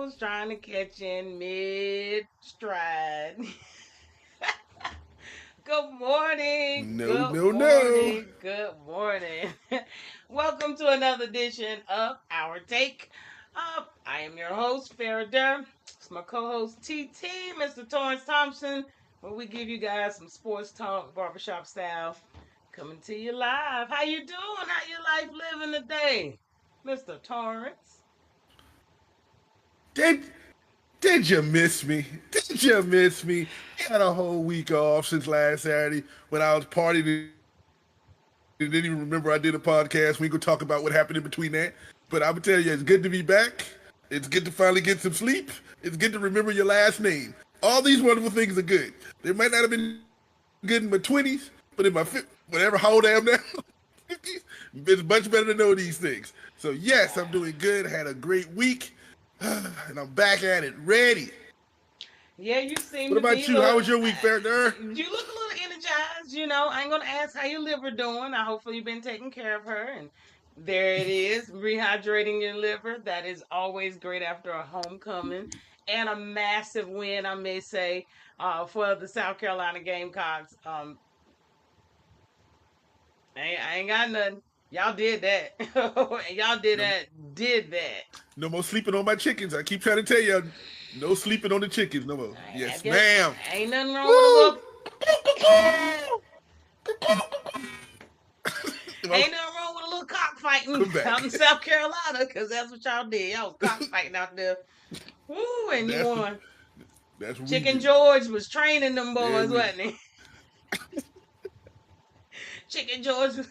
was trying to catch in mid stride. Good morning, No, good no, no. morning, good morning. Welcome to another edition of Our Take. I am your host, Farrah Derr. It's my co-host TT, Mr. Torrence Thompson, where we give you guys some sports talk, barbershop style, coming to you live. How you doing? How your life living today, Mr. Torrance? Did did you miss me? Did you miss me? Had a whole week off since last Saturday when I was partying and didn't even remember I did a podcast. We ain't gonna talk about what happened in between that. But I'm gonna tell you, it's good to be back. It's good to finally get some sleep. It's good to remember your last name. All these wonderful things are good. They might not have been good in my 20s, but in my whatever how old I am now, 50s, it's much better to know these things. So yes, I'm doing good. Had a great week, and I'm back at it, ready. Yeah, you What seem to about be. you? How Look, was your week, Fair? you look a little energized. I ain't gonna ask how your liver doing. I hopefully you've been taking care of her, and there it is, rehydrating your liver. That is always great after a homecoming and a massive win, I may say, for the South Carolina Gamecocks. I ain't got nothing. Y'all did that. Y'all did No, that. Did that. no more sleeping on my chickens. I keep trying to tell you, no sleeping on the chickens no more. I Yes, guess ma'am. ain't nothing wrong with a Woo! little. Well, Ain't nothing wrong with a little cockfighting come out back. in South Carolina, because that's what y'all did. Y'all was cockfighting out there. Woo, and you That's won. that's what we Chicken do. George was training them Yeah, boys, we. wasn't he? Chicken George was,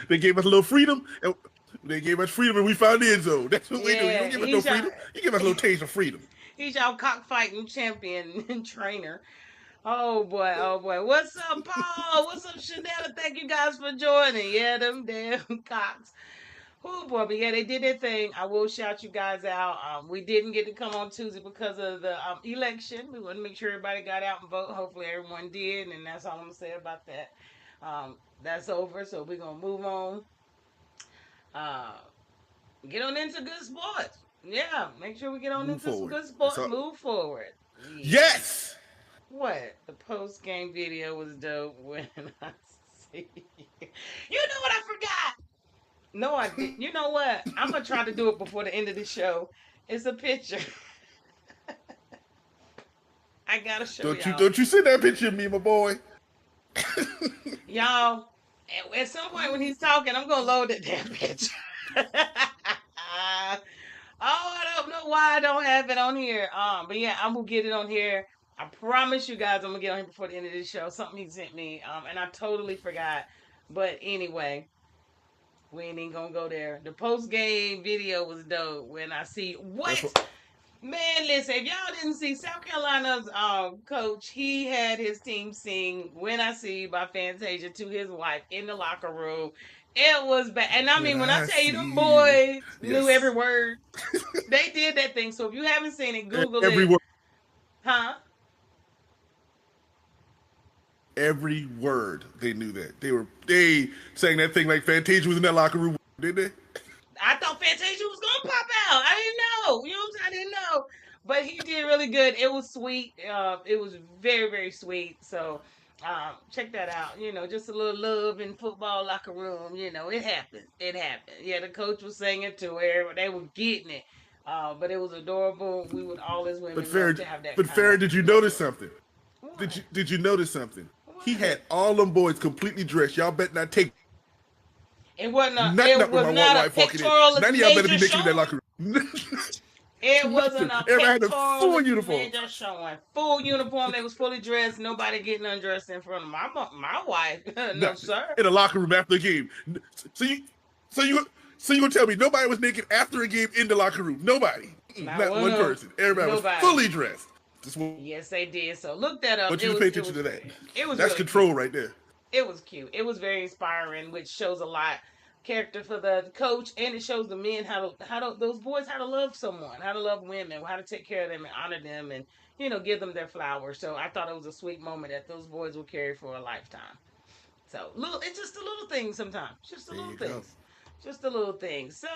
They gave us a little freedom, and they gave us freedom, and we found the end zone. That's what we do. You don't yeah, give us no freedom. You give us a little taste of freedom. he's y'all cockfighting champion and trainer. Oh boy, oh boy. What's up, Paul? What's up, Chanel? Thank you guys for joining. Yeah, them damn cocks. Oh boy, but yeah, they did their thing. I will shout you guys out. We didn't get to come on Tuesday because of the election. We want to make sure everybody got out and vote. Hopefully, everyone did, and that's all I'm gonna say about that. That's over, so we're gonna move on. Uh, get on into good sports. Yeah, make sure we get on Move into some forward. good That's sports. all. Move forward. Yeah. Yes. What? The post game video was dope when I see. You know what I forgot? No, I did. You know what? I'm gonna try to do it before the end of the show. It's a picture. I gotta show y'all. Don't you send that picture of me, my boy. Y'all, at some point when he's talking, I'm gonna load that damn picture. Oh, I don't know why I don't have it on here. But yeah, I'm gonna get it on here. I promise you guys, I'm gonna get on here before the end of this show. Something he sent me. And I totally forgot. But anyway, we ain't even gonna go there. The post game video was dope. When I see That's what what. man, listen, if y'all didn't see South Carolina's coach, he had his team sing "When I See You" by Fantasia to his wife in the locker room. It was bad, and I When mean, when I I tell you, see them you. boys knew every Yes. word. They did that thing. So if you haven't seen it, Google Every it, word. huh? Every word. They knew that. They sang that thing like Fantasia was in that locker room, didn't they? I thought Fantasia was gonna pop out. I didn't know. You know what I'm saying? I didn't know. But he did really good. It was sweet. It was very, very sweet. So check that out. Just a little love in football locker room. It happened. It happened. Yeah, the coach was singing to her. They were getting it. But it was adorable. We would all as But women love Farrah, to have that but kind of Farrah, did you notice love. something? What? Did you notice something? He had What? all them boys completely dressed. Y'all better not take It wasn't. nothing up with It my was wife not a walking in. None of pectoralis y'all better be major naked in that showing. locker room. It Nothing. wasn't a Everybody had a full pectoral uniform. major showing. Full uniform. They was fully dressed. Nobody getting undressed in front of my wife. No, Nothing. sir. In a locker room after the game. So you so you so you gonna tell me nobody was naked after a game in the locker room? Nobody. Not Not one one of them. person. Everybody was Nobody. fully dressed. Just want you to Yes, pay they attention to did. that. So look that up. It was great. It That's was really control cute. right there. It was cute. It was very inspiring, which shows a lot character for the coach, and it shows the men how to those boys how to love someone, how to love women, how to take care of them and honor them, and give them their flowers. So I thought it was a sweet moment that those boys will carry for a lifetime. So little, it's just the little things sometimes, just the There little you go. things, just the little things. So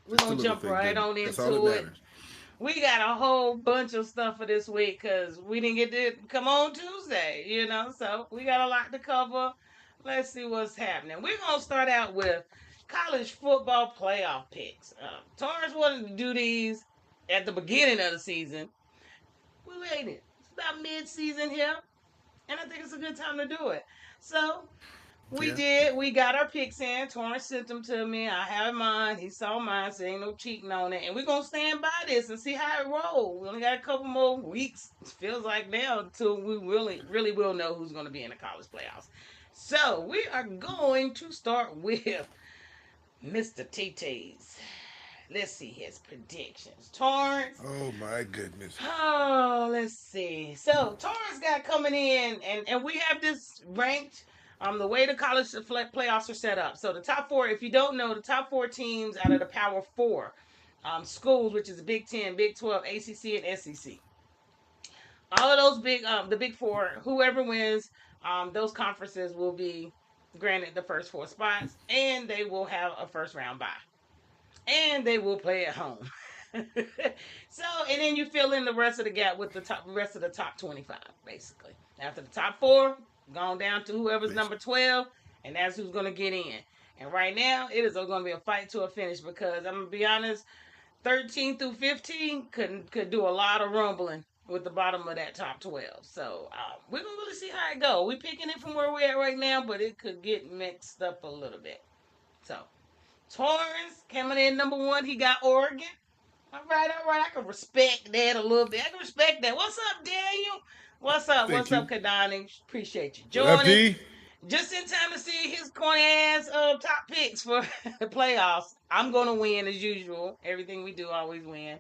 we're Just a gonna little jump things, right baby. on That's all that into it. matters. we got a whole bunch of stuff for this week because we didn't get to come on Tuesday, so we got a lot to cover. Let's see what's happening. We're going to start out with college football playoff picks. Torrence wanted to do these at the beginning of the season. We waited. It's about mid-season here, and I think it's a good time to do it. So we Yeah. did. We got our picks in. Torrance sent them to me. I have mine. He saw mine, so ain't no cheating on it. And we're going to stand by this and see how it rolls. We only got a couple more weeks, it feels like now, until we really will know who's going to be in the college playoffs. So we are going to start with Mr. TT's. Let's see his predictions. Torrance. Oh my goodness. Oh, let's see. So Torrance got coming in, and we have this ranked. The way the college playoffs are set up. So the top four, if you don't know, the top four teams out of the Power Four schools, which is the Big 10, Big 12, ACC, and SEC. All of those the Big Four, whoever wins, those conferences will be granted the first four spots, and they will have a first round bye, and they will play at home. So, and then you fill in the rest of the gap with the rest of the top 25, basically. After the top four, gone down to whoever's number 12, and that's who's going to get in. And right now, it is going to be a fight to a finish because I'm going to be honest, 13 through 15 could do a lot of rumbling with the bottom of that top 12. So we're going to really see how it goes. We're picking it from where we're at right now, but it could get mixed up a little bit. So, Torrance coming in number 1. He got Oregon. All right. I can respect that a little bit. I can respect that. What's up, Daniel? What's up? Thank What's you. up, Kadani? Appreciate you What up, joining. D? Just in time to see his corny ass top picks for the playoffs. I'm gonna win as usual. Everything we do, always win.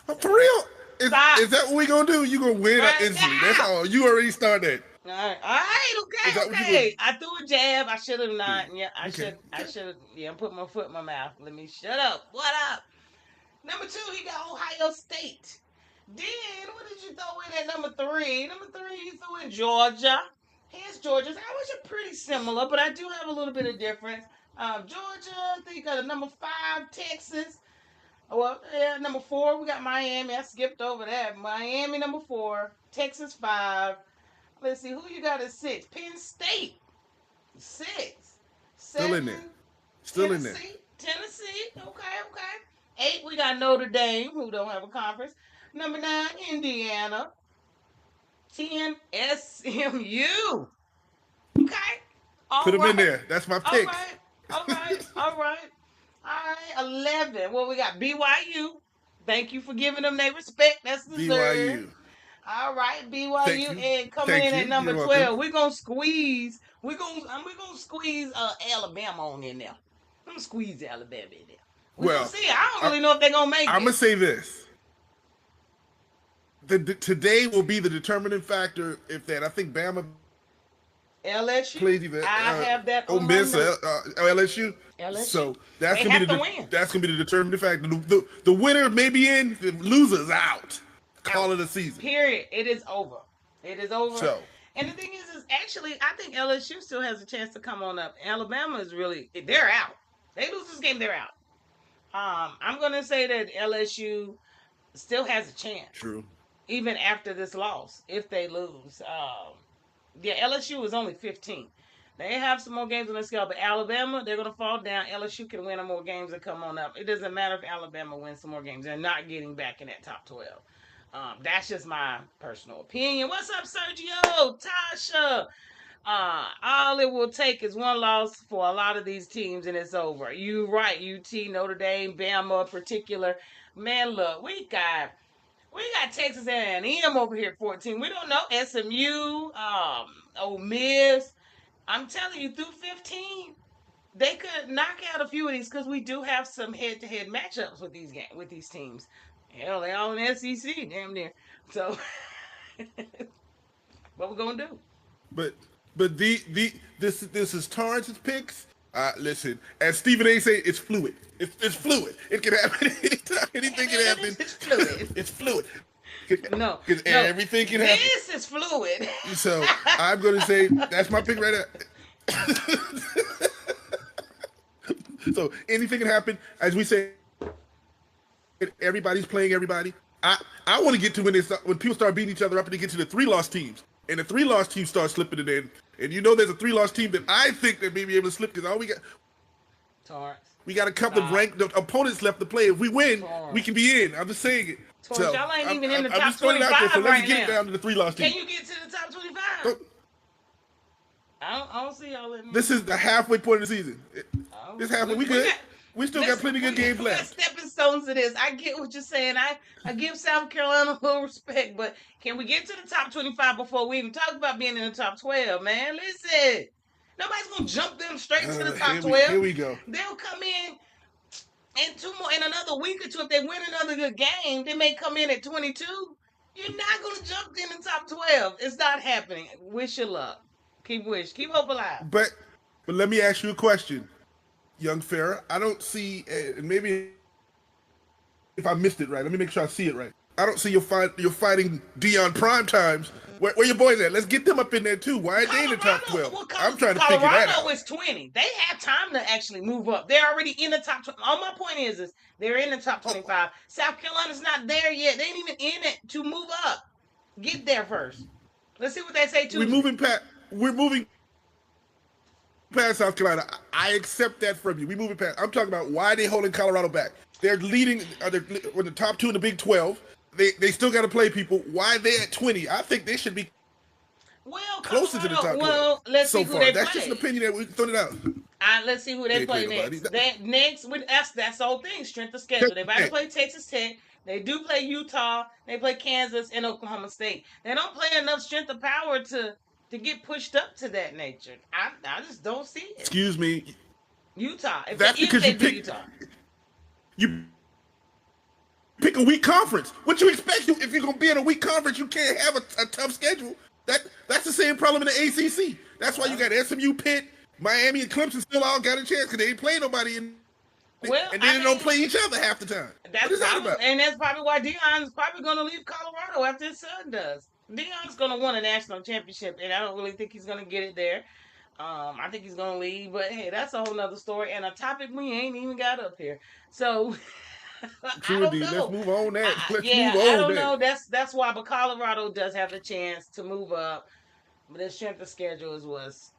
Oh, for real? Is Stop. that what we gonna do? You gonna win Right. instantly? That's all. You already started. All right, Is that what you okay. I threw a jab. I should have not. Yeah, I Okay. should. Yeah, put my foot in my mouth. Let me shut up. What up? Number 2, he got Ohio State. Then, what did you throw in at number 3? Number 3, you threw in Georgia. His Georgia's ours are pretty similar, but I do have a little bit of difference. Georgia, I think number 5, Texas. Well, yeah, number 4, we got Miami. I skipped over that. Miami, number 4. Texas, 5. Let's see, who you got at 6? Penn State, 6. 7, Still in there. Still in there. Tennessee. Okay. 8, we got Notre Dame, who don't have a conference. Number 9, Indiana. 10, SMU. Okay. Put them in there. That's my pick. All right. 11. Well, we got BYU. Thank you for giving them their respect. That's deserved. BYU. All right, BYU, and coming Thank in you. at number You're 12. welcome. We're gonna squeeze. We're gonna squeeze Alabama on in there. I'm gonna squeeze Alabama in there. We're gonna see. I don't really know if they're gonna make it. I'm gonna say this. Today will be the determining factor if that. I think Bama LSU. plays either I have that Ole on my Miss or notes. LSU. LSU. So that's They gonna have be to the win. that's gonna be the determining factor. The winner may be in, the loser's out. Call it a season. Period. It is over. So And the thing is actually, I think LSU still has a chance to come on up. Alabama is they're out. They lose this game, they're out. I'm gonna say that LSU still has a chance. true. Even after this loss, if they lose. LSU is only 15. They have some more games on the scale, but Alabama, they're going to fall down. LSU can win more games and come on up. It doesn't matter if Alabama wins some more games. They're not getting back in that top 12. That's just my personal opinion. What's up, Sergio? Tasha? All it will take is one loss for a lot of these teams, and it's over. You right, UT, Notre Dame, Bama in particular. Man, look, we got Texas A&M over here at 14. We don't know SMU, Ole Miss. I'm telling you, through 15, they could knock out a few of these because we do have some head-to-head matchups with these teams. Hell, they all in the SEC, damn near. So, what we gonna do? But this is Torrance's picks. Listen, as Stephen A. say, it's fluid. It's fluid. It can happen anytime. Anything can happen. It's fluid. It's fluid. No, everything can happen. This is fluid. So I'm gonna say that's my pick right now. So anything can happen. As we say everybody's playing everybody. I want to get to when people start beating each other up and they get to the 3-loss teams. And the 3-loss teams start slipping it in. And there's a 3-loss team that I think that may be able to slip because all Torrence. We got a couple of ranked opponents left to play. If we win, we can be in. I'm just saying it. Torrence, y'all ain't even in the top 25 right now. Let's get it down to the 3-loss team. Can you get to the top 25? I don't see y'all in there. This is the halfway point of the season. This halfway, we good. We still got plenty of good games left. Stepping stones to this. I get what you're saying. I give South Carolina a little respect, but can we get to the top 25 before we even talk about being in the top 12, man? Listen, nobody's going to jump them straight to the top 12. Here we go. They'll come in in another week or two. If they win another good game, they may come in at 22. You're not going to jump in the top 12. It's not happening. Wish you luck. Keep hope alive. But let me ask you a question. Young Farrah, I don't see, and maybe if I missed it right, let me make sure I see it right. I don't see you're fighting Deion Prime Times. Where your boys at? Let's get them up in there too. Why are they in the top 12? I'm trying to figure that out. Colorado is 20. They have time to actually move up. They're already in the top 20. All my point is they're in the top 25. South Carolina's not there yet. They ain't even in it to move up. Get there first. Let's see what they say too. We're moving past South Carolina. I accept that from you. We moving past. I'm talking about why they holding Colorado back. They're leading. They're with the top 2 in the Big 12. They still got to play people. Why they at 20? I think they should be closer to the top 12. Well, let's see who they play. That's just an opinion that we throw it out. Let's see who they play next. That's the whole thing. Strength of schedule. They about to play Texas Tech. They do play Utah. They play Kansas and Oklahoma State. They don't play enough strength of power to get pushed up to that nature. I just don't see it. Excuse me. Utah. That's because you pick a weak conference. What you expect? If you're going to be in a weak conference, you can't have a tough schedule. That's the same problem in the ACC. That's why you got SMU, Pitt, Miami, and Clemson still all got a chance because they ain't playing nobody and they don't play each other half the time. And that's probably why Deion's probably going to leave Colorado after his son does. Deion's going to win a national championship, and I don't really think he's going to get it there. I think he's going to leave, but hey, that's a whole nother story and a topic we ain't even got up here. So, I don't know. Let's move on that. I don't know. That's why, but Colorado does have a chance to move up, but their strength of schedule is what's.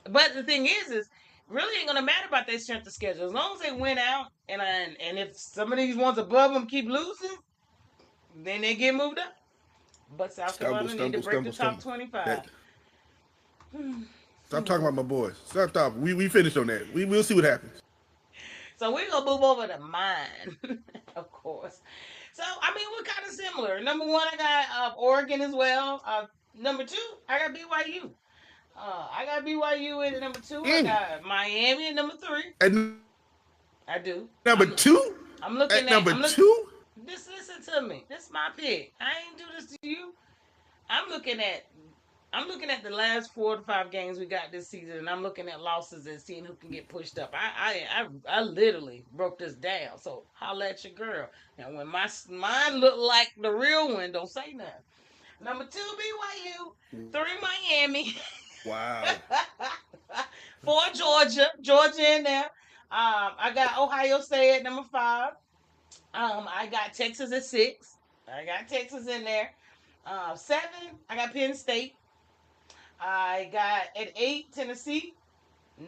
But the thing is really ain't going to matter about their strength of schedule. As long as they win out, and if some of these ones above them keep losing, then they get moved up. But South Carolina need to break the top 25. Stop talking about my boys. Stop. We finished on that. We'll see what happens. So we're going to move over to mine, of course. So, we're kind of similar. Number 1, I got Oregon as well. Number 2, I got BYU. I got BYU in number 2. I got Miami in number 3. And I do. Number 2? I'm looking at number 2? Just listen to me. This is my pick. I ain't do this to you. I'm looking at the last 4 to 5 games we got this season, and I'm looking at losses and seeing who can get pushed up. I literally broke this down. So holla at your girl. Now when mine look like the real one, don't say nothing. Number 2, BYU. 3, Miami. Wow. 4, Georgia in there. I got Ohio State at number 5. I got Texas at 6. I got Texas in there. 7, I got Penn State. I got at 8, Tennessee.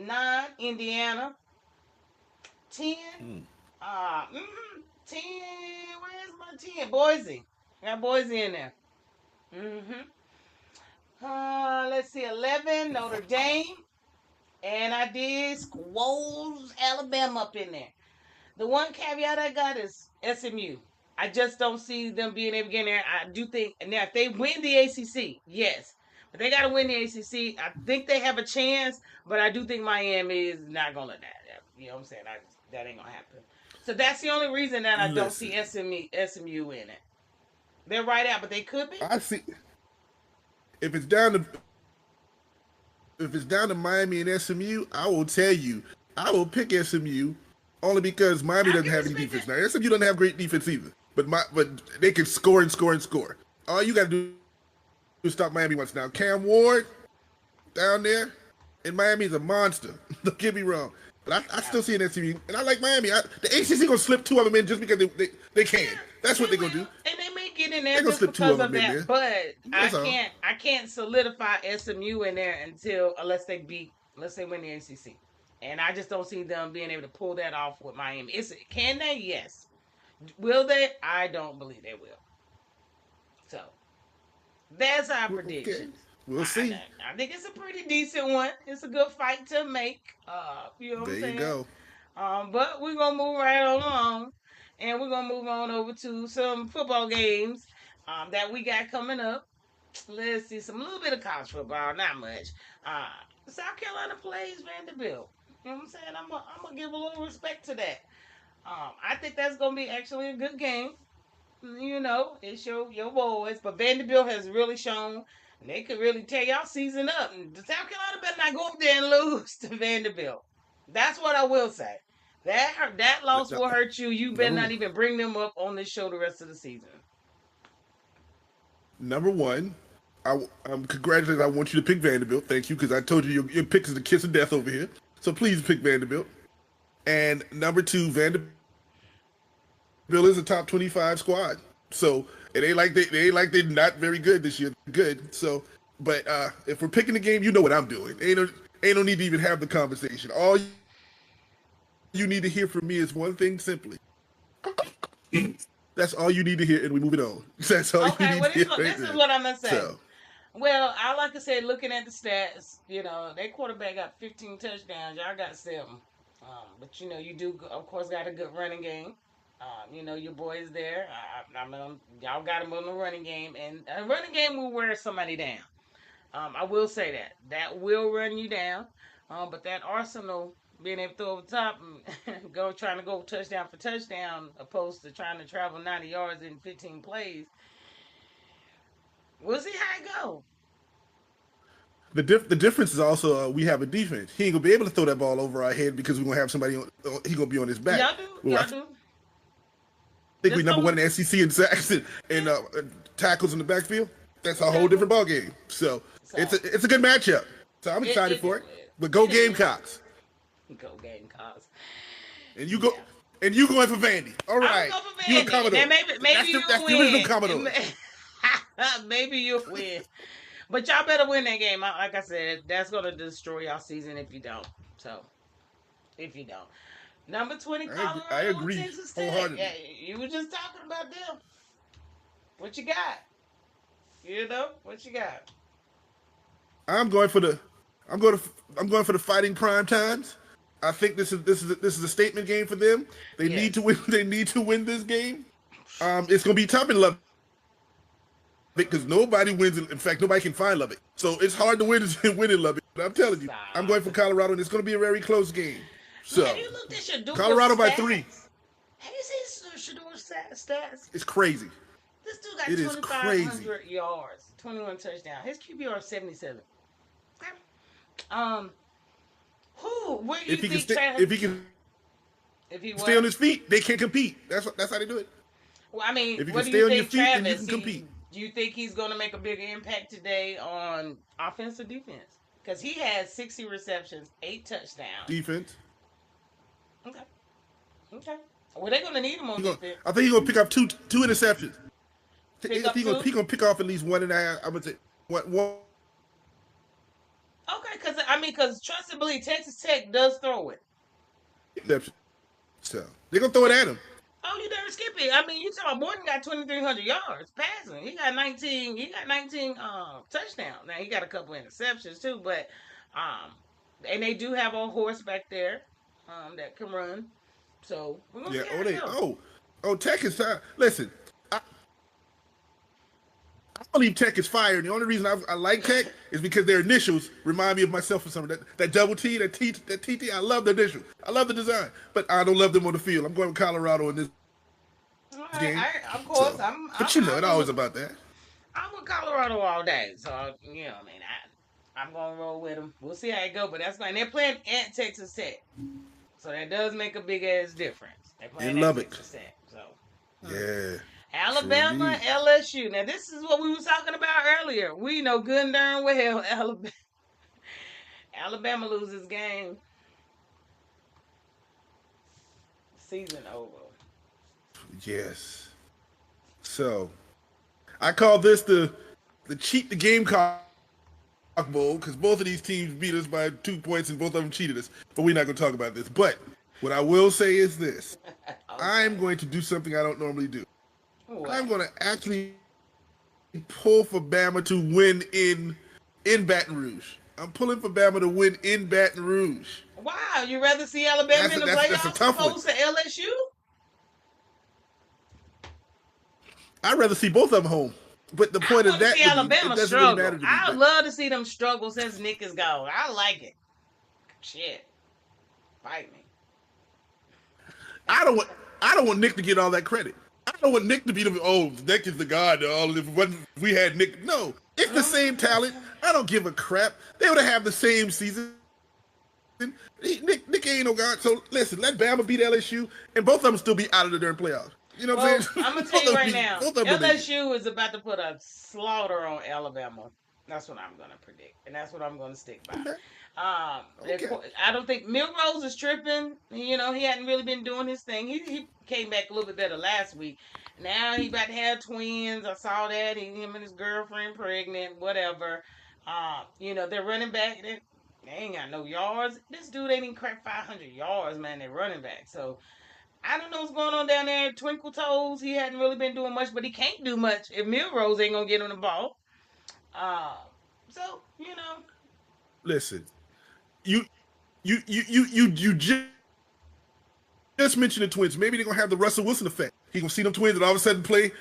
9, Indiana. 10, 10, where's my 10? Boise. I got Boise in there. Let's see, 11, Notre Dame. And I did Squoze, Alabama up in there. The one caveat I got is SMU. I just don't see them being able to get in there. I do think, now if they win the ACC, yes. But they got to win the ACC. I think they have a chance, but I do think Miami is not going to let that happen. You know what I'm saying? That ain't going to happen. So that's the only reason that I don't see SMU in it. They're right out, but they could be. I see. If it's down to Miami and SMU, I will tell you, I will pick SMU only because Miami doesn't have any defense. Now, SMU doesn't have great defense either, but they can score and score and score. All you got to do is stop Miami once. Now, Cam Ward down there in Miami is a monster. Don't get me wrong, But I Yeah. still see an SCU, and I like Miami. The ACC gonna slip two of them in just because they can. Yeah, That's what they they're gonna will, do. and they may get in They're there gonna just slip two because of of them in that. there. But That's all. I can't solidify SMU in there until unless they win the ACC, and I just don't see them being able to pull that off with Miami. Can they? Yes. Will they? I don't believe they will. So that's our Okay, predictions. we'll see. I think it's a pretty decent one. It's a good fight to make. You know what There I'm you saying? go. But we're gonna move right on along, and we're gonna move on over to some football games that we got coming up. Let's see some little bit of college football, not much. Uh, South Carolina plays Vanderbilt. You know what I'm saying? I'm gonna give a little respect to that. I think that's gonna be actually a good game. You know, it's your boys, but Vanderbilt has really shown they could really tear y'all season up. And South Carolina better not go up there and lose to Vanderbilt. That's what I will say. That loss will hurt you. You better Number not even bring them up on this show the rest of the season. number one, congratulations. I want you to pick Vanderbilt. Thank you, because I told you your pick is the kiss of death over here. So please pick Vanderbilt. And number two, Vanderbilt is a top 25 squad. So it ain't like they ain't like they're not very good this year. Good. So, but if we're picking the game, you know what I'm doing. Ain't no need to even have the conversation. All you need to hear from me is one thing simply. That's all you need to hear, and we move it on. That's all you Okay, need well to hear right this is there. what I'm gonna say. So, Well, I like I said, looking at the stats, you know, that quarterback got 15 touchdowns. Y'all got 7. But you know, you do of course got a good running game. You know, your boys there. I mean, y'all got them on the running game, and a running game will wear somebody down. I will say that will run you down. But that Arsenal being able to throw over the top and go trying to go touchdown for touchdown, opposed to trying to travel 90 yards in 15 plays. We'll see how it go. the difference is also we have a defense. He ain't gonna be able to throw that ball over our head because we're gonna have somebody on. He gonna be on his back. Y'all do, Well, y'all I do. think we Just number go. one in the SEC in sacks and tackles in the backfield. That's a whole different ball game. So So it's a good matchup. So I'm excited for it. But go it is. Gamecocks, Go Gamecocks. and you go Yeah. and you going for Vandy. All I'm right, gonna go for you a Vandy. Now Commodore. maybe That's you'll the original win. Commodore. Maybe you'll win. But y'all better win that game. Like I said, that's gonna destroy y'all season if you don't. So if you don't. Number 20, I Colorado and agree Texas Tech. Yeah, wholeheartedly. you were just talking about them. What you got? You know what you got? I'm going for the I'm going to I'm going for the Fighting Prime Times. I think this is a statement game for them. They need to Yes. win. They need to win this game. It's going to be tough in Lubbock because nobody wins. In fact, nobody can find Lubbock, so it's hard to win in Lubbock. But I'm telling you, I'm Stop. going for Colorado, and it's going to be a very close game. Man, So you looked at Shador's Colorado by 3. stats. Have you seen Shador's stats? It's crazy. This dude got It is crazy. 2,500 yards, 21 touchdowns. His QBR is 77. Okay. Um, where do you If he can think stay, Travis? if he can If he stay on what? his feet, they can compete. That's how they do it. Well, I mean, If you what can do stay you on your think, feet, then you Travis? can compete. Do you think he's going to make a bigger impact today on offense or defense? Because he has 60 receptions, 8 touchdowns. Defense. Okay. Okay. Well, they're going to need him on defense. I think he's gonna pick up two interceptions. Pick up 2. He gonna pick off at least 1.5. I would say one Okay, because trust and believe, Texas Tech does throw it. interception. So they're gonna throw it at him. Oh, you never skip it. I mean, you talking about Morton got 2,300 yards passing. He got 19. He got 19 touchdowns. Now he got a couple interceptions too, but and they do have a horse back there that can run. So we're gonna Yeah. see how it goes. Tech is time. Listen, I believe Tech is fired. The only reason I like Tech is because their initials remind me of myself for some of that double T, that TT. I love the initials. I love the design, but I don't love them on the field. I'm going with Colorado in this game. Of course, So, but you know, it's always about that. I'm with Colorado all day, so you know, I mean, I'm gonna roll with them. We'll see how it go, but that's fine. They're playing at Texas Tech, so that does make a big ass difference. They're playing In at Lubbock. Texas Tech, so. Yeah. Alabama, Sure LSU. Now this is what we was talking about earlier. We know good and darn well Alabama loses game. Season over. Yes. So I call this the cheat the Gamecock Bowl because both of these teams beat us by 2 points and both of them cheated us. But we're not going to talk about this. But what I will say is this: I'm Okay. going to do something I don't normally do. I'm What? going to actually pull for Bama to win in Baton Rouge. I'm pulling for Bama to win in Baton Rouge. Wow, you rather see Alabama in the That's a playoffs tough one. opposed to LSU? I'd rather see both of them home. But the I point of want to that see to me, it Alabama doesn't really matter struggle. to me. I But love to see them struggle since Nick is gone. I like it. Shit, fight me. I don't want I don't want Nick to get all that credit. I don't want Nick to be the Nick is the god. If we had Nick, no, it's the same talent. I don't give a crap. They would have the same season. Nick ain't no god. So listen, let Bama beat LSU, and both of them still be out of the darn playoffs. You know what I'm saying? Well, I'm gonna tell you right now, Both of them will be. LSU is about to put a slaughter on Alabama. That's what I'm gonna predict, and that's what I'm gonna stick by. Okay. Okay. I don't think Milrose is tripping. He hadn't really been doing his thing. He came back a little bit better last week. Now he about to have twins. I saw that. Him and his girlfriend pregnant. Whatever. They're running back. They ain't got no yards. This dude ain't even cracked 500 yards, man. They're running back. So I don't know what's going on down there. Twinkle Toes, he hadn't really been doing much, but he can't do much if Milrose ain't gonna get on the ball. Uh, so. Listen, you you just mentioned the twins. Maybe they're gonna have the Russell Wilson effect. He gonna see them twins and all of a sudden play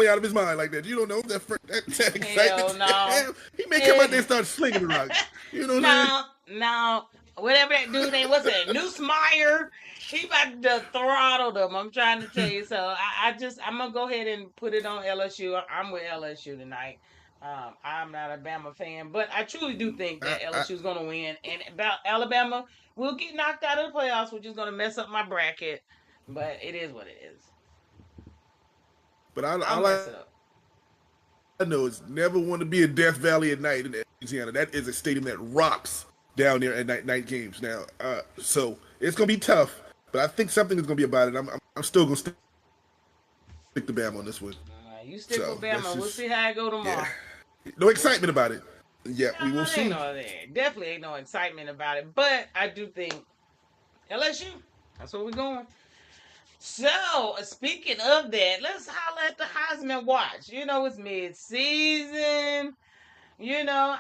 out of his mind like that. You don't know that excitement. Hell no. He may come out there and start slinging the rock. You know what I'm saying? No. Whatever that dude name, what's that? Newsmeyer. He about to throttle them. I'm trying to tell you. So I'm gonna go ahead and put it on LSU. I'm with LSU tonight. I'm not a Bama fan, but I truly do think that LSU is gonna win. And about Alabama will get knocked out of the playoffs, which is gonna mess up my bracket. But it is what it is. But I'll all I mess it know up. is never want to be in Death Valley at night in Louisiana. That is a stadium that rocks down there at night games. Now, so it's gonna be tough. But I think something is gonna be about it. I'm still gonna stick to Bama on this one. So You that's stick just with Bama. We'll see how it go yeah. tomorrow. No excitement about it. Yeah, we will No, see. definitely ain't no excitement about it. But I do think LSU. That's where we're going. So, speaking of that, let's holler at the Heisman Watch. It's mid-season. We got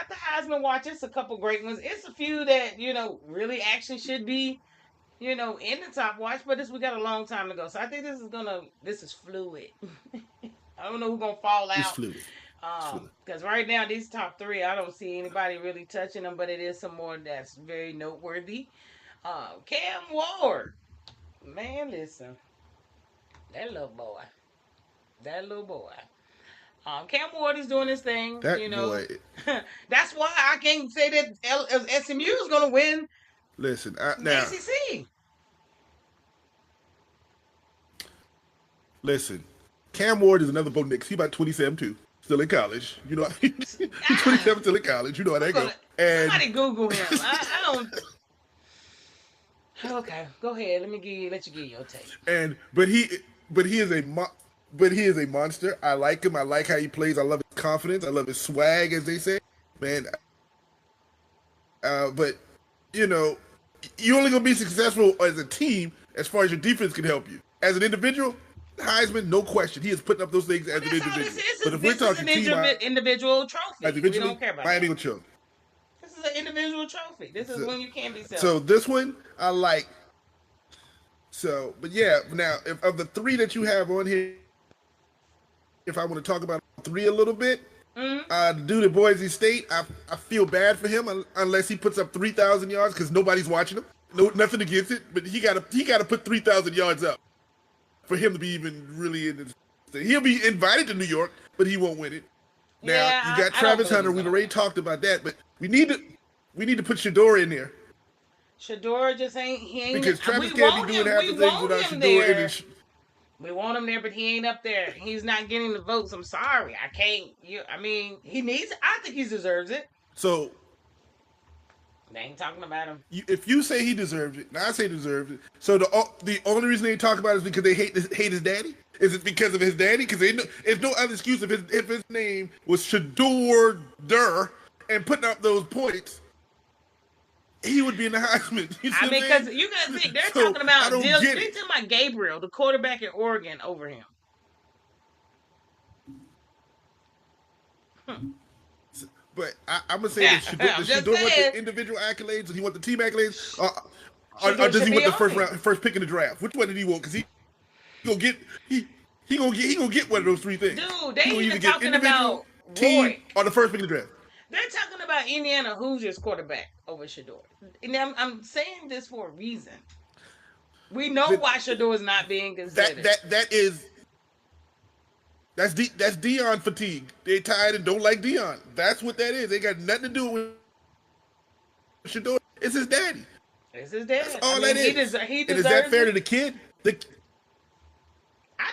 the Heisman Watch. It's a couple great ones. It's a few that really actually should be in the top watch, but we got a long time to go. So I think this is fluid. I don't know who's gonna fall It's out. fluid. It's fluid. Because right now these top three, I don't see anybody really touching them, but it is some more that's very noteworthy. Cam Ward, man, listen, that little boy, that little boy. Cam Ward is doing his thing. That boy. That's why I can't say that SMU is gonna win Listen, the now ACC. listen. Cam Ward is another Bo Nix. He about 27 too. Still in college. He's 27, still in college. You know how that goes. And Somebody Google him. I don't. Okay, go ahead. Let you give your take. but he is a monster. I like him. I like how he plays. I love his confidence. I love his swag, as they say. Man, but you know, you're only gonna be successful as a team as far as your defense can help you. As an individual, Heisman, no question, he is putting up those things as an individual. But if we're talking team, individual trophy, we don't care about Miami that. will choke. This is an individual trophy. This is when you can't be selfish. So this one I like. So, but yeah, now of the three that you have on here, if I want to talk about three a little bit, the dude at Boise State, I feel bad for him unless he puts up 3,000 yards because nobody's watching him. No, nothing against it, but he got to put 3,000 yards up for him to be even really in this. He'll be invited to New York, but he won't win it. Now you got Travis Hunter. We've already talked about that, but we need to put Shador in there. Shador just ain't Because Travis can't be doing half the things without Shador in it. We want him there, but he ain't up there. He's not getting the votes. I'm sorry, I can't. He needs. I think he deserves it. So They ain't talking about him. If you say he deserved it, now I say deserved it. So the only reason they talk about it is because they hate his daddy. Is it because of his daddy? Because there's no other excuse if his name was Shador Derr and putting up those points, he would be in the Heisman. I mean, because you gotta think they're talking about Gabriel, the quarterback in Oregon, over him. But I'm gonna say that Shador want the individual accolades, and he want the team accolades, or does he want the first pick in the draft? Which one did he want? Because he gonna get one of those three things. Dude, they even talking about team or the first pick in the draft. They're talking about Indiana Hoosiers quarterback over Shador. And I'm saying this for a reason. We know why Shador is not being considered. That's Deion fatigue. They tired and don't like Deion. That's what that is. They got nothing to do with Shador. It's his daddy. It's his daddy. That's all that is. He and is that fair to the kid? I'd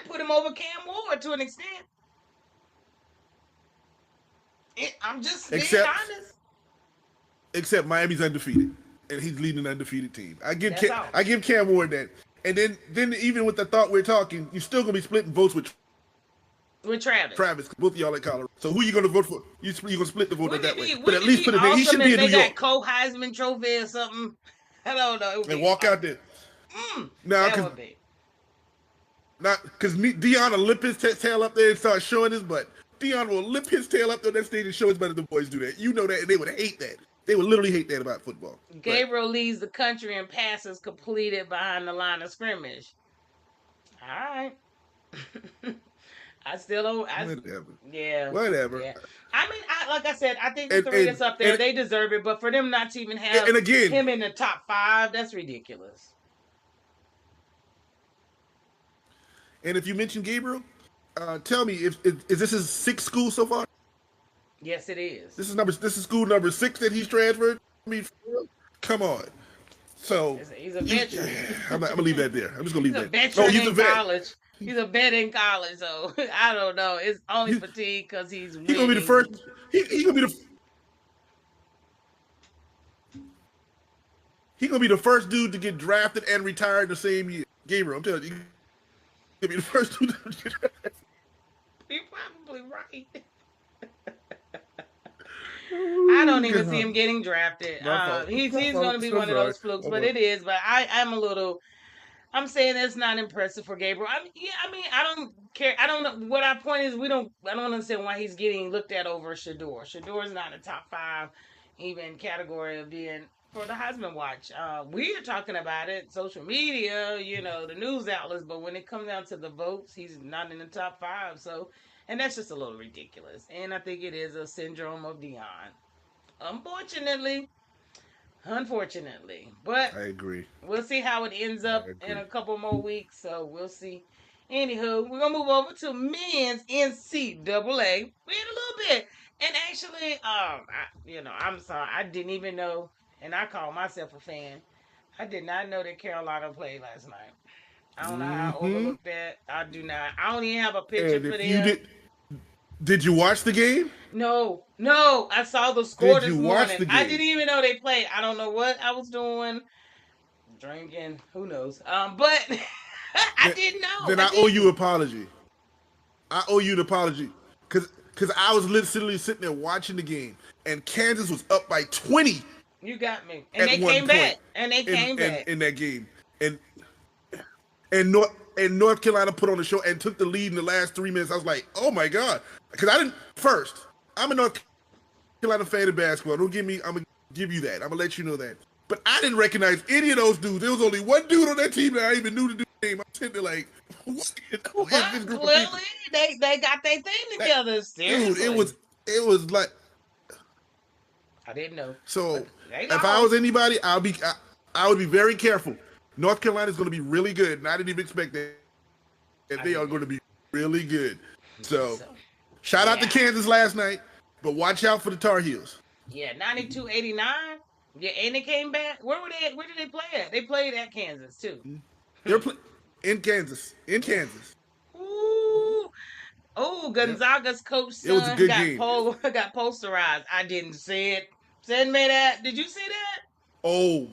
put him over Cam Ward to an extent. I'm just being honest. Except Miami's undefeated, and he's leading an undefeated team. I give Cam Ward that. And then even with the thought we're talking, you're still gonna be splitting votes with Travis, both of y'all at Colorado. So who are you gonna vote for? You're gonna split the vote that way. But at least put it in. He should be in New York. Co-Heisman Trophy or something. I don't know. And walk out there. Now, because Deion will lip his tail up there and start showing his butt. Deion will lip his tail up there on that stage and show his butt if the boys do that. You know that, and they would hate that. They would literally hate that about football. Gabriel leads the country in passes completed behind the line of scrimmage. All right. I still don't. Whatever. Yeah. Whatever. Yeah. I mean, like I said, I think the three that's up there, they deserve it. But for them not to even have him in the top 5, that's ridiculous. And if you mention Gabriel, tell me, is this his 6th school so far? Yes, it is. This is school number 6 that he's transferred. I mean, come on. So he's a veteran. I'm gonna leave that there. I'm just gonna leave that. He's a college. He's a vet in college, so I don't know. It's only fatigue because he's gonna be the first. He's gonna be the first dude to get drafted and retired the same year. Gabriel, I'm telling you, he's gonna be the first dude to get drafted. You're probably right. I don't even see him getting drafted. He's going to be one of those flukes, but it is. But I'm saying it's not impressive for Gabriel. I don't care. I don't know what our point is. I don't understand why he's getting looked at over Shador. Shador's not in the top 5 even category of being for the Heisman watch. We are talking about it, social media, the news outlets, but when it comes down to the votes, he's not in the top 5. So, and that's just a little ridiculous. And I think it is a syndrome of Deion. Unfortunately. But I agree. We'll see how it ends up in a couple more weeks. So we'll see. Anywho, we're gonna move over to men's NCAA. We had a little bit, and actually, I'm sorry, I didn't even know, and I call myself a fan. I did not know that Carolina played last night. I don't know how I overlooked that. I do not. I don't even have a picture for them. Did you watch the game? No. I saw the score this morning. I didn't even know they played. I don't know what I was doing. Drinking. Who knows? But I didn't know. Then I owe you an apology. I owe you an apology. Because I was literally sitting there watching the game, and Kansas was up by 20. You got me. And they came back. In that game. And North Carolina put on the show and took the lead in the last 3 minutes. I was like, oh my God. Because I'm a North Carolina fan of basketball. I'm going to give you that. I'm going to let you know that. But I didn't recognize any of those dudes. There was only one dude on that team that I even knew to do the game. I'm sitting there like, what? Clearly, they got their thing together. Seriously. Dude, it was like. I didn't know. So if I was anybody, I would be very careful. North Carolina is going to be really good, and I didn't even expect that. And they are going to be really good. So shout out to Kansas last night, but watch out for the Tar Heels. Yeah, 92-89. Yeah, and they came back. Where did they play at? They played at Kansas too. They're in Kansas. Ooh. Oh, Gonzaga's coach son got posterized. I didn't see it. Did you see that? Oh,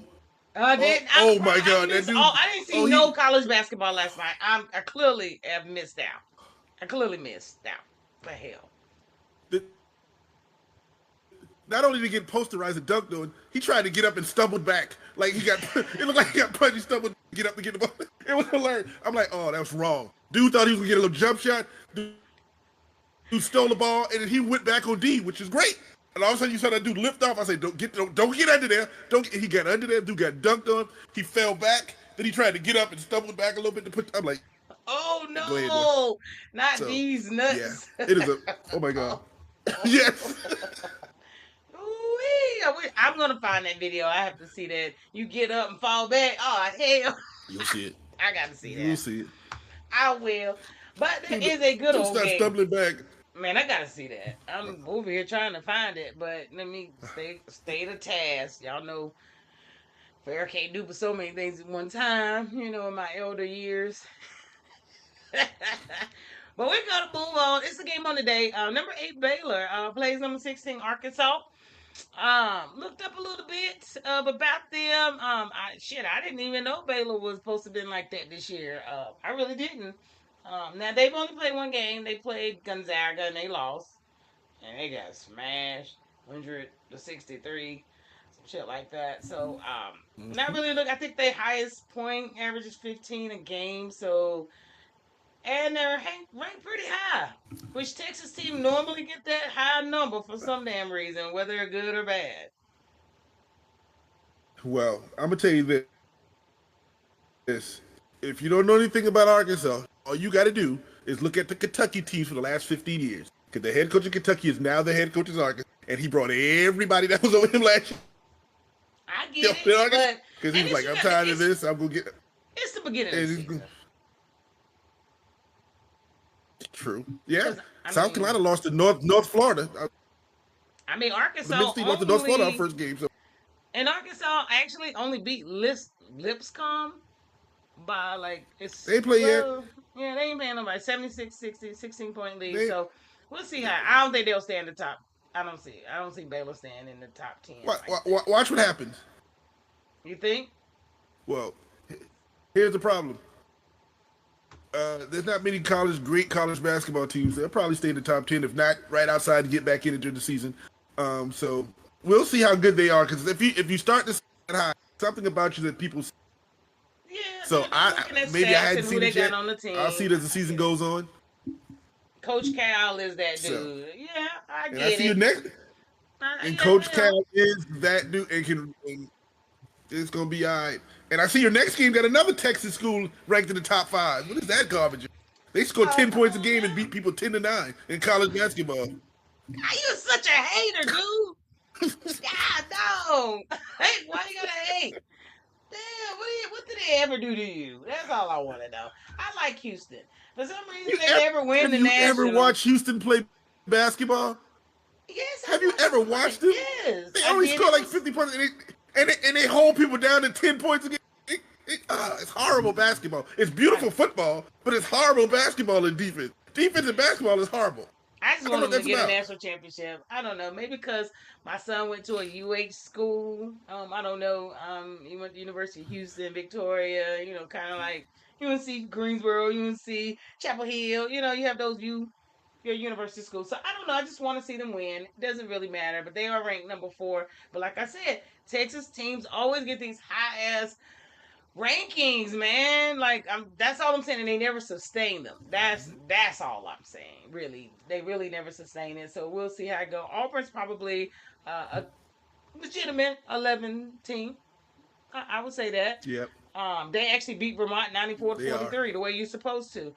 Then oh my God, that dude. I didn't see Oh, no college basketball last night. I clearly have missed out. I clearly missed out. The hell. not only did he get posterized and dunked on, he tried to get up and stumbled back. Like he got, it looked like he got punched. He stumbled to get up to get the ball. It was hilarious. I'm like, oh, that was wrong. Dude thought he was gonna get a little jump shot. Dude stole the ball, and then he went back on D, which is great. And all of a sudden, you saw that dude lift off. I say, don't get under there. Don't. He got under there. Dude got dunked on. He fell back. Then he tried to get up and stumbled back a little bit to put. I'm like, go ahead, boy. Oh So no, yeah, not these it is a. nuts. Oh my God. Yes. I'm gonna find that video. I have to see that. You get up and fall back. Oh hell, You'll see it. I gotta see You'll that. see it. I will. But that is a good He'll old start game. stumbling back. Man, I gotta see that. I'm over here trying to find it, but let me stay the task. Y'all know Farrah can't do but so many things at one time, in my elder years. But we're gonna move on. It's the game on the day. Number 8 Baylor plays number 16 Arkansas. Looked up a little bit about them. I didn't even know Baylor was supposed to have been like that this year. I really didn't. Now they've only played one game. They played Gonzaga and they lost, and they got smashed, 100-63, some shit like that. So not really look. I think their highest point average is 15 a game. So and they're ranked pretty high, which Texas team normally get that high number for some damn reason, whether they're good or bad. Well, I'm gonna tell you this: if you don't know anything about Arkansas, all you got to do is look at the Kentucky teams for the last 15 years. Because the head coach of Kentucky is now the head coach of Arkansas, and he brought everybody that was over him last year. I get it, but Because he was like, I'm tired of this. I'm gonna get. It's the beginning of the season. True. Yeah. I South mean, Carolina lost to North Florida. Arkansas Mid-State lost to North Florida our only first game. So and Arkansas actually only beat Lipscomb by like it's they play yet. yeah, they ain't paying nobody 76-60, 16-point lead. They, So we'll see how. I don't think they'll stay in the top. I don't see Baylor staying in the top 10 like that. watch what happens. You think? Well, here's the problem. There's not many great college basketball teams. They'll probably stay in the top 10, if not right outside to get back in it during the season. So we'll see how good they are. Because if you start to see that high, something about you that people see. Yeah. So maybe I hadn't seen it yet. On the team. I'll see it as the season goes on. Coach Cal is that dude. So, yeah, I get it. I see you next. And Coach Cal is that dude, and it's gonna be all right. And I see your next game got another Texas school ranked in the top 5. What is that garbage? They score 10 points a game and beat people 10-9 in college basketball. You such a hater, dude. God, no. Hey, why you gotta hate? Damn, what did they ever do to you? That's all I want to know. I like Houston. For some reason, they never win the national. Have you ever watched Houston play basketball? Yes. Have you ever watched them? Yes. They only score like 50 points, and they hold people down to 10 points a game. It's horrible basketball. It's beautiful football, but it's horrible basketball and defense. Defense and basketball is horrible. I just want them to get a national championship. I don't know. Maybe because my son went to a UH school. I don't know. He went to University of Houston, Victoria. Kind of like UNC Greensboro, UNC Chapel Hill. You have those your university schools. So I don't know. I just want to see them win. It doesn't really matter. But they are ranked number 4. But like I said, Texas teams always get these high ass rankings, man. Like that's all I'm saying, and they never sustain them. That's all I'm saying. Really, they really never sustain it. So we'll see how it go. Auburn's probably a legitimate 11 team. I would say that. Yep. They actually beat Vermont 94-43 the way you're supposed to.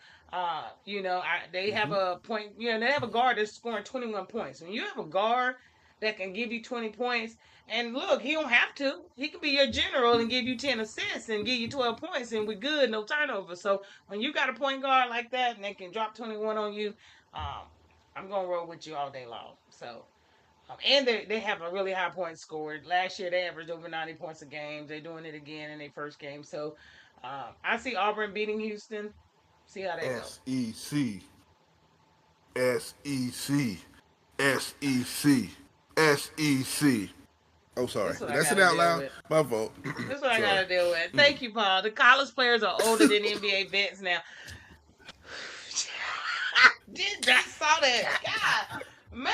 They have a point. They have a guard that's scoring 21 points. When you have a guard that can give you 20 points. And look, he don't have to. He could be your general and give you 10 assists and give you 12 points and we're good, no turnover. So when you got a point guard like that and they can drop 21 on you, I'm going to roll with you all day long. So, and they have a really high point scored. Last year they averaged over 90 points a game. They're doing it again in their first game. So I see Auburn beating Houston. See how they go. SEC. SEC. SEC. SEC. Oh, sorry. This is what Did I I say gotta that out deal loud? with. My fault. This is what I Sorry. gotta deal with. Thank you, Paul. The college players are older than NBA vets now. Did I saw that? God, man,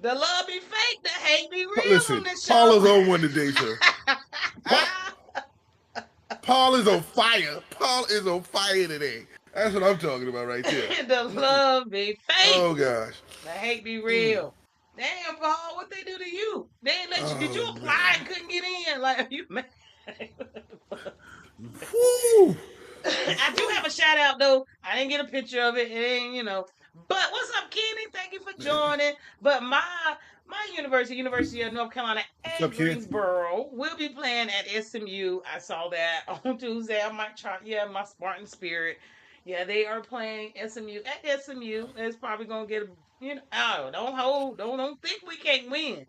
the love be fake, the hate be real on Listen, this Paul is show. on one today, sir. Paul, Paul is on fire. Paul is on fire today. That's what I'm talking about right there. The love be fake, Oh gosh. the hate be real. Damn, Paul, what they do to you? They ain't let you. Did you Oh apply man. and couldn't get in? Like, are you mad? Woo. I do have a shout out though. I didn't get a picture of it. It ain't, But what's up, Kenny? Thank you for joining. But my university, University of North Carolina What's at up, kid? Greensboro, will be playing at SMU. I saw that on Tuesday. I might try. Yeah, my Spartan spirit. Yeah, they are playing SMU at SMU. It's probably gonna get a. Oh, don't think we can't win.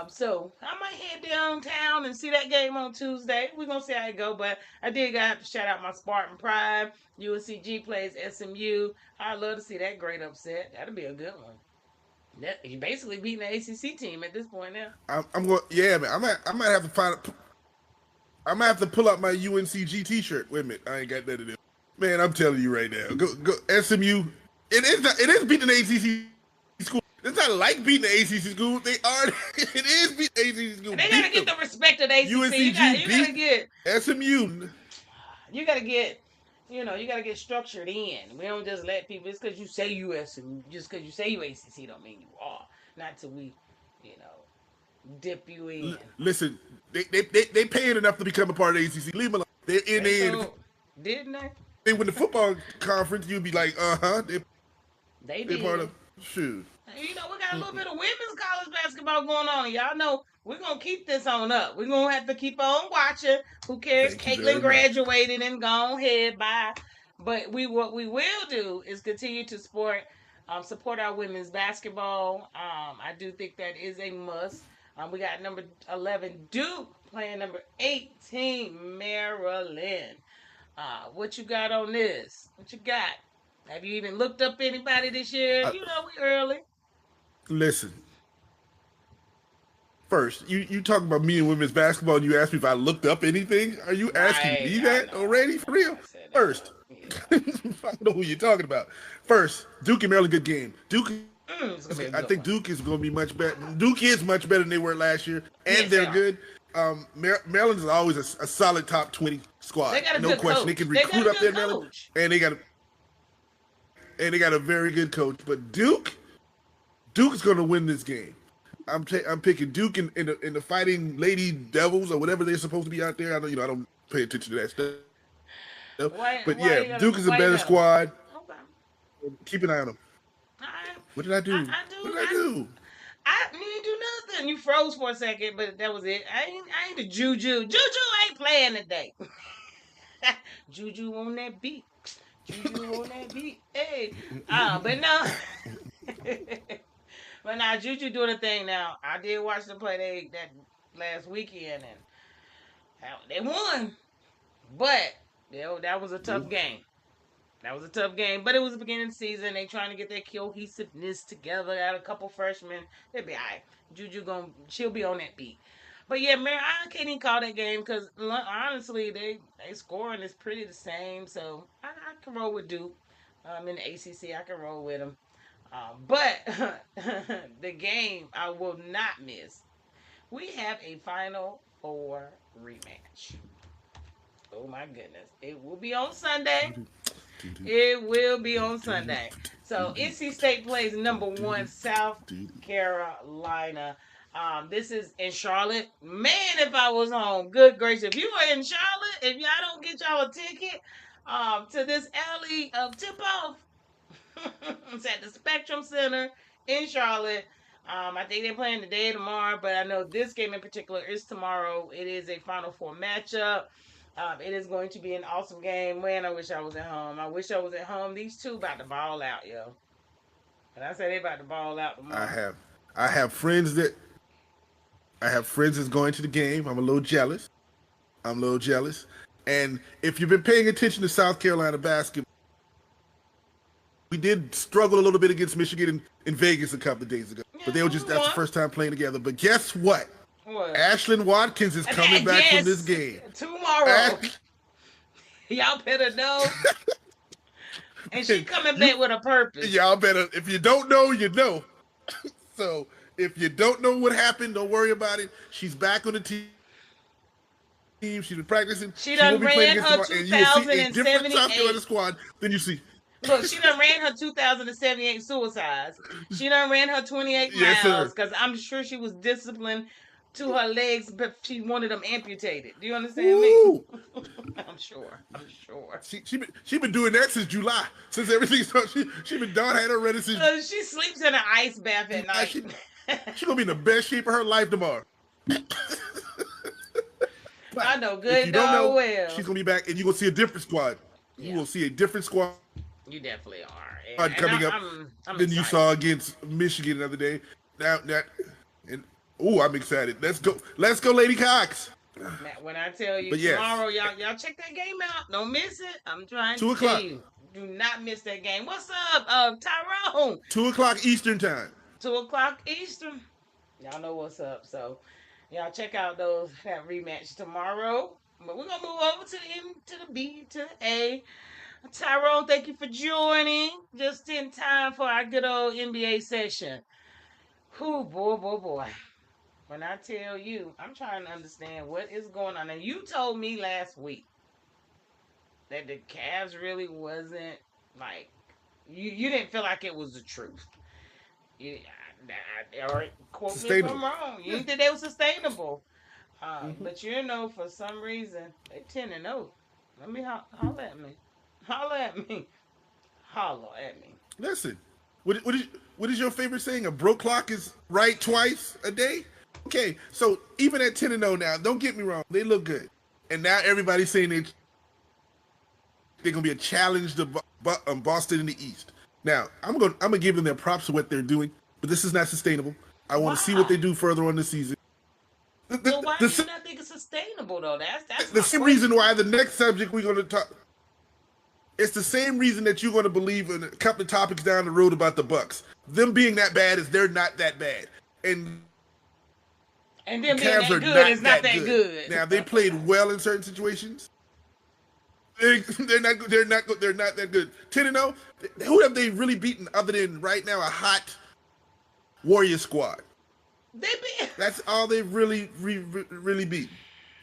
So I might head downtown and see that game on Tuesday. We're gonna see how it go, but I did have to shout out my Spartan Pride. UNCG plays SMU. I'd love to see that great upset. That'll be a good one. You basically beating the ACC team at this point now. I'm going. Yeah, man. I might have to find. I might have to pull out my UNCG T-shirt. Wait a minute. I ain't got that to do. Man, I'm telling you right now. Go SMU. It is beating the ACC school. It's not like beating the ACC school. They are. It is beating the ACC school. They gotta get the respect of the ACC. UNCG You gotta get. SMU. You gotta get. You gotta get structured in. We don't just let people. It's because you say US and just because you say you ACC don't mean you are. Not till we, you know, dip you in. Listen, they paying enough to become a part of the ACC. Leave them alone. They're in there. Didn't they? They win the football conference. You'd be like, They they're did. part of. Shoot. We got a little bit of women's college basketball going on. And y'all know we're gonna keep this on up. We're gonna have to keep on watching. Who cares? Caitlin graduated and gone ahead by. But what we will do is continue to support our women's basketball. I do think that is a must. We got number 11 Duke playing number 18 Maryland. What you got on this? What you got? Have you even looked up anybody this year? We early. Listen. First, you talk about me and women's basketball, and you ask me if I looked up anything. Are you asking me that already? For real? First, I don't know who you're talking about. First, Duke and Maryland, good game. I think Duke is going to be much better. Duke is much better than they were last year, and they're good. Maryland is always a solid top 20 squad. They got a no good question. Coach. They can recruit up there, Maryland, and they got a very good coach. But Duke is going to win this game. I'm picking Duke in the Fighting Lady Devils or whatever they're supposed to be out there. I don't pay attention to that stuff. Duke is a better squad. Okay. Keep an eye on them. What did I do? What did I do? I didn't do nothing. You froze for a second, but that was it. I ain't the Juju. Juju ain't playing today. Juju on that beat. Juju on that beat. Hey. But no. But now Juju doing a thing now. I did watch them play that last weekend and they won. But that was a tough game. That was a tough game, but it was the beginning of the season. They trying to get their cohesiveness together. Got a couple freshmen. They'll be all right. Juju she'll be on that beat. But yeah, man, I can't even call that game because honestly, they scoring is pretty the same. So I can roll with Duke. In the ACC, I can roll with them. But the game I will not miss. We have a Final Four rematch. Oh my goodness! It will be on Sunday. It will be on Sunday. So NC State plays number 1 South Carolina. This is in Charlotte. Man, if I was home, good gracious. If you are in Charlotte, if y'all don't get y'all a ticket to this alley tip off, it's at the Spectrum Center in Charlotte. I think they're playing today or tomorrow, but I know this game in particular is tomorrow. It is a Final Four matchup. It is going to be an awesome game. Man, I wish I was at home. These two about to ball out, yo. And I say they about to ball out tomorrow. I have friends that's going to the game. I'm a little jealous. And if you've been paying attention to South Carolina basketball, We did struggle a little bit against Michigan in Vegas a couple of days ago, Yeah, but that's the first time playing together. But guess what? What? Ashlyn Watkins is coming back from this game tomorrow. Y'all better know. And she coming back with a purpose. Y'all better. If you don't know, you know. So if you don't know what happened, don't worry about it. She's back on the team. She's been practicing. She done ran her 2078. And you will see a different South Carolina squad than you see. Look, she done ran her 2078 suicides. She done ran her 28 miles because I'm sure she was disciplined to her legs, but she wanted them amputated. Do you understand me? I'm sure. She been doing that since July. Since everything started, she been done had her ready since. She sleeps in an ice bath at night. She gonna be in the best shape of her life tomorrow. I know good dog well. She's gonna be back, and you gonna see a different squad. You will see a different squad. You definitely are. Coming up than you saw against Michigan the other day. I'm excited. Let's go, Lady Cox. When I tell you tomorrow, y'all check that game out. Don't miss it. I'm trying to tell you. Do not miss that game. What's up, Tyrone? 2:00 Eastern time. 2:00 Eastern. Y'all know what's up. So y'all check out that rematch tomorrow. But we're gonna move over to the M to the B to the A. Tyrone, thank you for joining. Just in time for our good old NBA session. Whew, boy. When I tell you, I'm trying to understand what is going on. And you told me last week that the Cavs really wasn't like you didn't feel like it was the truth. Or quote me if I'm wrong. You didn't think they were sustainable. But for some reason they 10-0. Let me holler at me. Holler at me. Listen, what is your favorite saying? A broke clock is right twice a day. Okay, so even at 10-0 now, don't get me wrong, they look good, and now everybody's saying they're gonna be a challenge to Boston in the East. Now I'm gonna give them their props for what they're doing, but this is not sustainable. I want to see what they do further on the season. So why do you not think it's sustainable though? That's the same reason why the next subject we're gonna talk. It's the same reason that you're going to believe in a couple of topics down the road about the Bucks. Them being that bad is they're not that bad, and them being that good is not that good. Now they played well in certain situations. They're not that good. 10-0. Who have they really beaten other than right now a hot Warrior squad? That's all they've really beaten.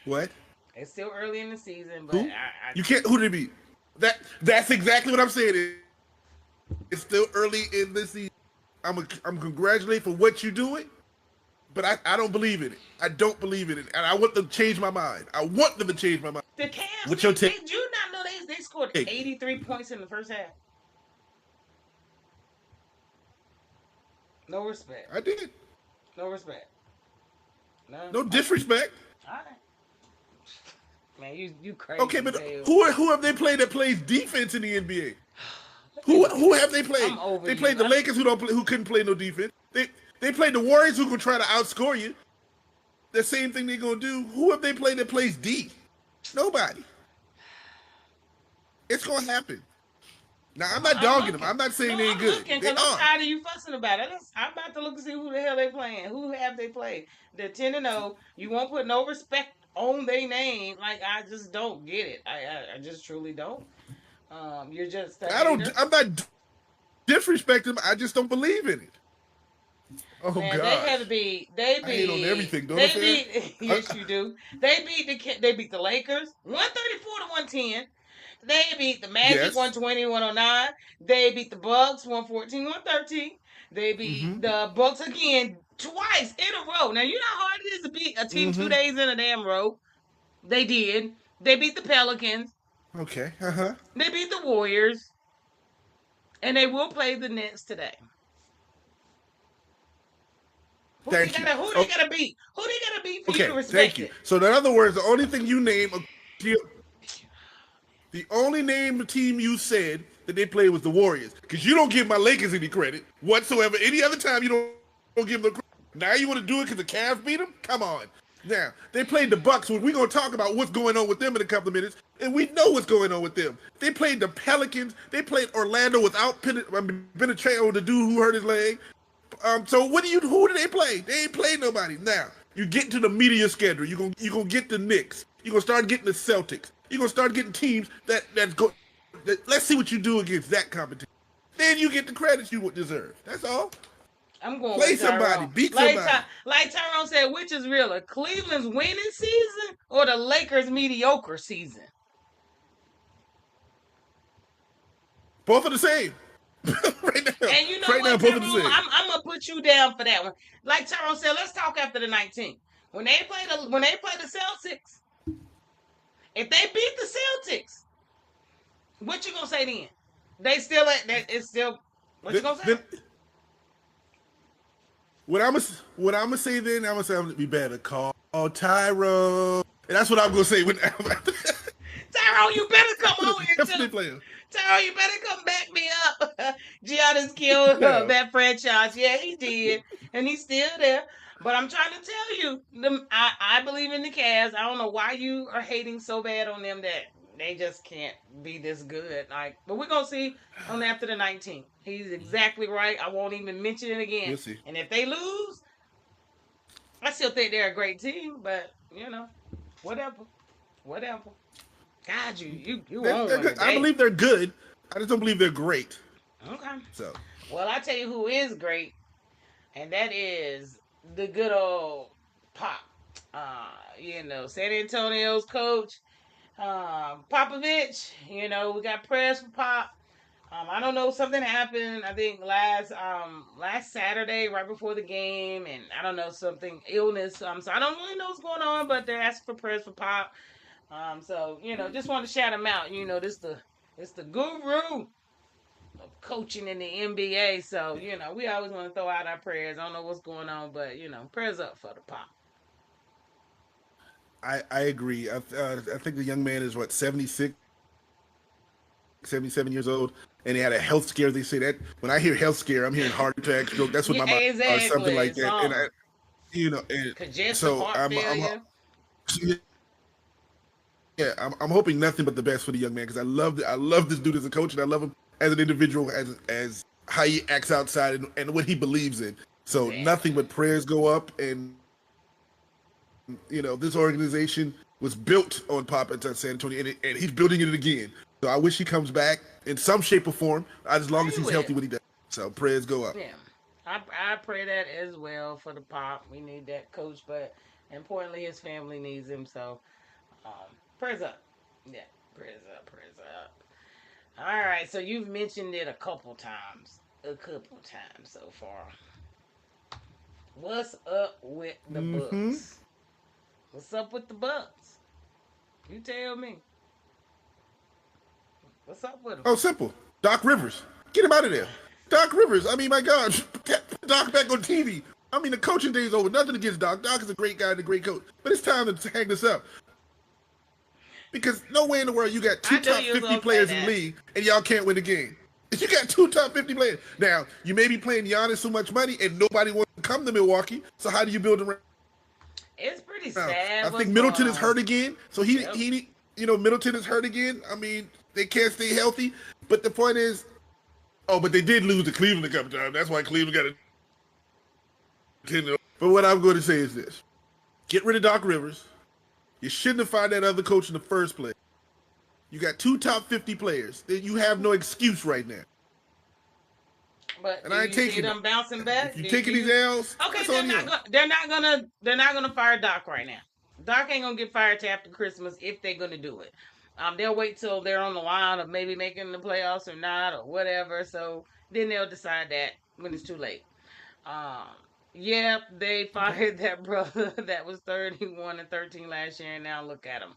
What? It's still early in the season, but you can't. Who did they beat? That's exactly what I'm saying. It's still early in the season. I'm congratulating for what you're doing, but I don't believe in it. I don't believe in it, and I want them to change my mind. The Cavs. Did you not know they scored 83 points in the first half? No respect. I did. No respect. No disrespect. All right. Man, you crazy. Okay, but who have they played that plays defense in the NBA? Who have they played? They played the Lakers who couldn't play no defense. They played the Warriors who can try to outscore you. The same thing they're gonna do. Who have they played that plays D? Nobody. It's gonna happen. Now I'm not dogging them. I'm not saying they ain't good. I'm tired of you fussing about it. I'm about to look and see who the hell they playing. Who have they played? They're 10-0. You won't put no respect on their name. Like, I just don't get it. I just truly don't. You're just I'm not disrespecting them. I just don't believe in it. Oh, man, God. They hate on everything, don't I? Yes, you do. They beat the Lakers 134-110. They beat the Magic 120-109. They beat the Bucks 114-113. They beat the Bucks again twice in a row. Now, you know how hard it is to beat a team 2 days in a damn row. They did. They beat the Pelicans. Okay. They beat the Warriors. And they will play the Nets today. Who they gotta beat? Who they gotta beat for you to respect thank you. So in other words, the only thing you name, the only name team you said that they played was the Warriors, because you don't give my Lakers any credit whatsoever. Any other time you don't give them credit. Now you want to do it because the Cavs beat them? Come on. Now they played the Bucks. We're gonna talk about what's going on with them in a couple of minutes, and we know what's going on with them. They played the Pelicans. They played Orlando without Benetrail, the dude who hurt his leg. So who do they play? They ain't played nobody. Now you get into the media schedule. You gonna get the Knicks. You gonna start getting the Celtics. You gonna start getting teams that's go. Let's see what you do against that competition. Then you get the credits you would deserve. That's all. I'm going Play with somebody, Tyrone. beat somebody. Like Tyrone said, which is realer, Cleveland's winning season or the Lakers' mediocre season? Both are the same. Right now. And you know right what, now, both Tyrone? are the same. I'm gonna put you down for that one. Like Tyrone said, let's talk after the 19th. When they play the Celtics, if they beat the Celtics, what you gonna say then? They still at that? It's still what you gonna say? What I'm gonna say then, I'm gonna say we better call Tyrone, and that's what I'm gonna say. Tyrone, you better come on here too. Player. Tyrone, you better come back me up. Giannis killed that franchise. Yeah, he did, and he's still there. But I'm trying to tell you, I believe in the Cavs. I don't know why you are hating so bad on them that they just can't be this good. But we're gonna see on after the 19th. He's exactly right. I won't even mention it again. We'll see. And if they lose, I still think they're a great team. But whatever. God, you own one today. I believe they're good. I just don't believe they're great. Okay. So. Well, I tell you who is great, and that is the good old Pop. San Antonio's coach, Popovich. We got prayers for Pop. I don't know, something happened, I think last Saturday, right before the game, and I don't know, something illness. So I don't really know what's going on, but they're asking for prayers for Pop. So just want to shout him out. This the guru of coaching in the NBA. So we always want to throw out our prayers. I don't know what's going on, but prayers up for the Pop. I agree. I think the young man is 76, 77 years old, and he had a health scare. They say that when I hear health scare, I'm hearing heart attack, stroke. That's what my mind or something like that. And congestive heart failure. I'm hoping nothing but the best for the young man because I love this dude as a coach, and I love him as an individual, as how he acts outside and what he believes in. So nothing but prayers go up, and this organization was built on Pop at San Antonio, and he's building it again. So I wish he comes back in some shape or form, as long as he's healthy when he does. So prayers go up. Yeah, I pray that as well for the Pop. We need that coach, but importantly, his family needs him. So prayers up. Yeah, prayers up. All right, so you've mentioned it a couple times so far. What's up with the Bucks? What's up with the Bucks? You tell me. What's up with him? Oh, simple. Doc Rivers. Get him out of there. Doc Rivers. I mean, my God. Doc back on TV. I mean, the coaching days over. Nothing against Doc. Doc is a great guy and a great coach. But it's time to hang this up. Because no way in the world you got two top 50 players in the league and y'all can't win the game. You got two top 50 players. Now, you may be playing Giannis so much money and nobody wants to come to Milwaukee. So how do you build around? It's pretty sad. I think Middleton is hurt again. So he Middleton is hurt again. I mean, they can't stay healthy. But the point is, but they did lose to Cleveland a couple times. That's why Cleveland got it. But what I'm going to say is this. Get rid of Doc Rivers. You shouldn't have fired that other coach in the first place. You got two top 50 players. You have no excuse right now. But and I ain't taking them bouncing back. If you taking these L's, okay, they're not gonna fire Doc right now. Doc ain't gonna get fired till after Christmas if they're gonna do it. They'll wait till they're on the line of maybe making the playoffs or not or whatever. So then they'll decide that when it's too late. They fired that brother that was 31-13 last year, and now look at him.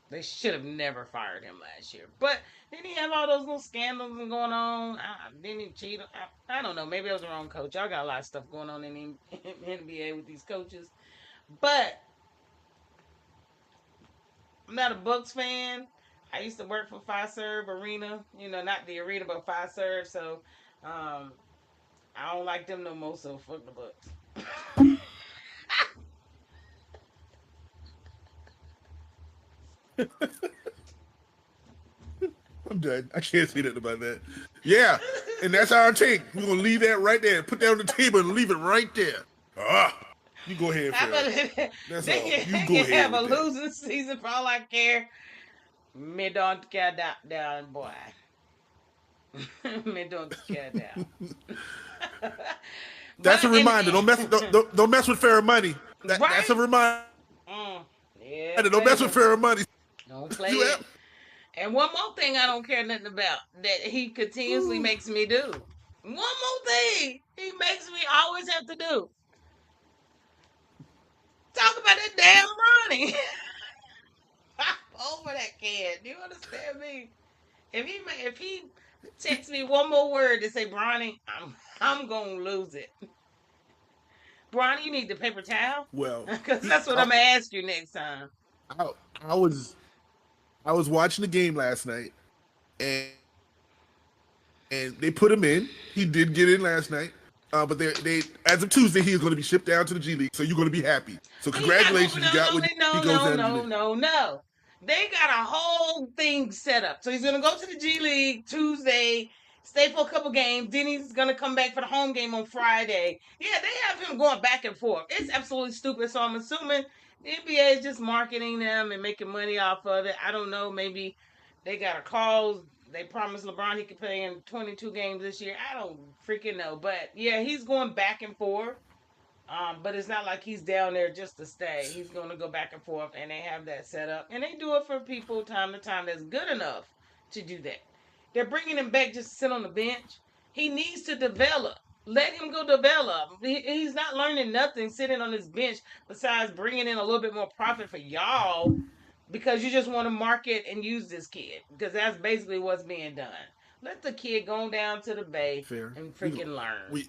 They should have never fired him last year. But then he have all those little scandals going on. Didn't he cheat? I don't know. Maybe I was the wrong coach. Y'all got a lot of stuff going on in the NBA with these coaches. But I'm not a Bucks fan. I used to work for Fiserv Arena. Not the arena, but Fiserv. So I don't like them no more. So fuck the Bucks. I'm done. I can't say nothing about that. Yeah, and that's our take. We're gonna leave that right there. Put that on the table and leave it right there. Ah, you go ahead, How Farrah. about That's they all. can, You they go can ahead have a with that. losing season for all I care. Me don't care down, boy. Me don't care down. That's But a reminder. Don't mess with Farrah money. That's a right? reminder. Yeah, Don't mess with baby. Farrah money. Don't play You it. And one more thing I don't care nothing about that he continuously have. makes me do. One more thing he makes me always have to do. Talk about that damn Ronnie. Over that kid. Do you understand me? If he texts me one more word to say Bronny, I'm gonna lose it. Bronny, you need the paper towel? Well, Because he. that's what I'm gonna ask you next time. I, I was I was watching the game last night, and they put him in. He did get in last night. But they as of Tuesday he is going to be shipped down to the G League. So you're going to be happy. So He's not going. congratulations, you got what he No, goes no, down to the no, G League. no, no. They got a whole thing set up. So he's gonna go to the G League Tuesday, stay for a couple games. Then he's gonna come back for the home game on Friday. Yeah, they have him going back and forth. It's absolutely stupid. So I'm assuming the NBA is just marketing them and making money off of it. I don't know. Maybe they got a clause. They promised LeBron he could play in 22 games this year. I don't freaking know. But yeah, he's going back and forth. But it's not like he's down there just to stay. He's going to go back and forth, and they have that set up. And they do it for people time to time that's good enough to do that. They're bringing him back just to sit on the bench. He needs to develop. Let him go develop. He's not learning nothing sitting on his bench besides bringing in a little bit more profit for y'all because you just want to market and use this kid because that's basically what's being done. Let the kid go down to the bay Fair. and freaking learn. We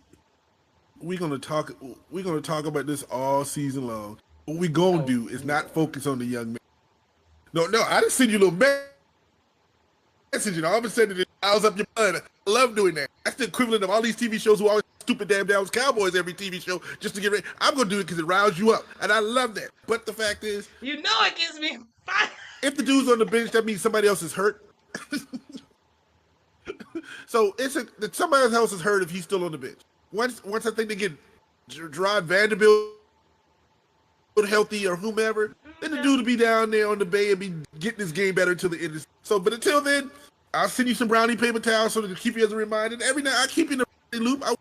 we're gonna talk. We're gonna talk about this all season long. What we gonna Oh, do is yeah. not focus on the young man. No. I just send you a little message, and all of a sudden it fouls up your blood. I love doing that. That's the equivalent of all these TV shows who always stupid damn Dallas Cowboys every TV show just to get ready. I'm gonna do it because it riles you up, and I love that. But the fact is, You know it gives me fire. if the dude's on the bench, that means somebody else is hurt. So somebody else is hurt if he's still on the bench. Once I think they get Gerard Vanderbilt healthy or whomever, then the dude will be down there on the bay and be getting this game better until the end. So, but until then, I'll send you some brownie paper towels so to keep you as a reminder. And every night I keep you in the loop. I want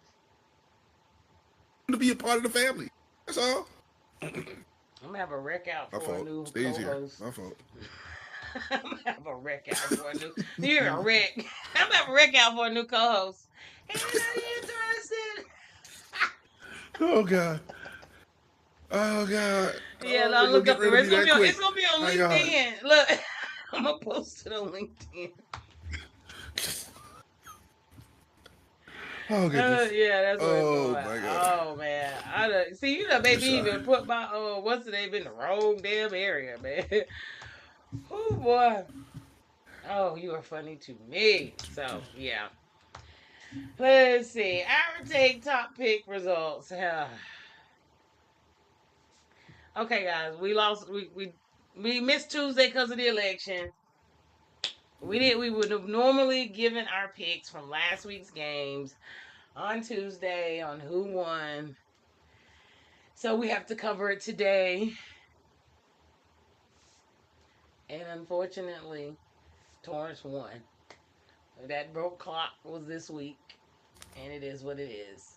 to be a part of the family. That's all. I'm gonna have a wreck out My for a fault. new Stays here. co-host. My fault. I'm gonna have a wreck out for a new. You're a wreck. I'm gonna have a wreck out for a new co-host. Anybody interested? Oh God. Oh God. Yeah, Oh, I'll they look gonna up get the rid of rest. me that quick. It's gonna be on My God. LinkedIn. Look, I'm gonna post it on LinkedIn. Oh goodness. Yeah, that's what it's Oh going. my God. Oh man, see you done made I'm me sorry. even put my what's the name in the wrong damn area, man. Oh boy. Oh, you are funny to me. So yeah. Let's see. Our take top pick results. Okay, guys, we lost. We missed Tuesday because of the election. We would have normally given our picks from last week's games on Tuesday on who won. So we have to cover it today. And unfortunately, Torrence won. That broke clock was this week. And it is what it is.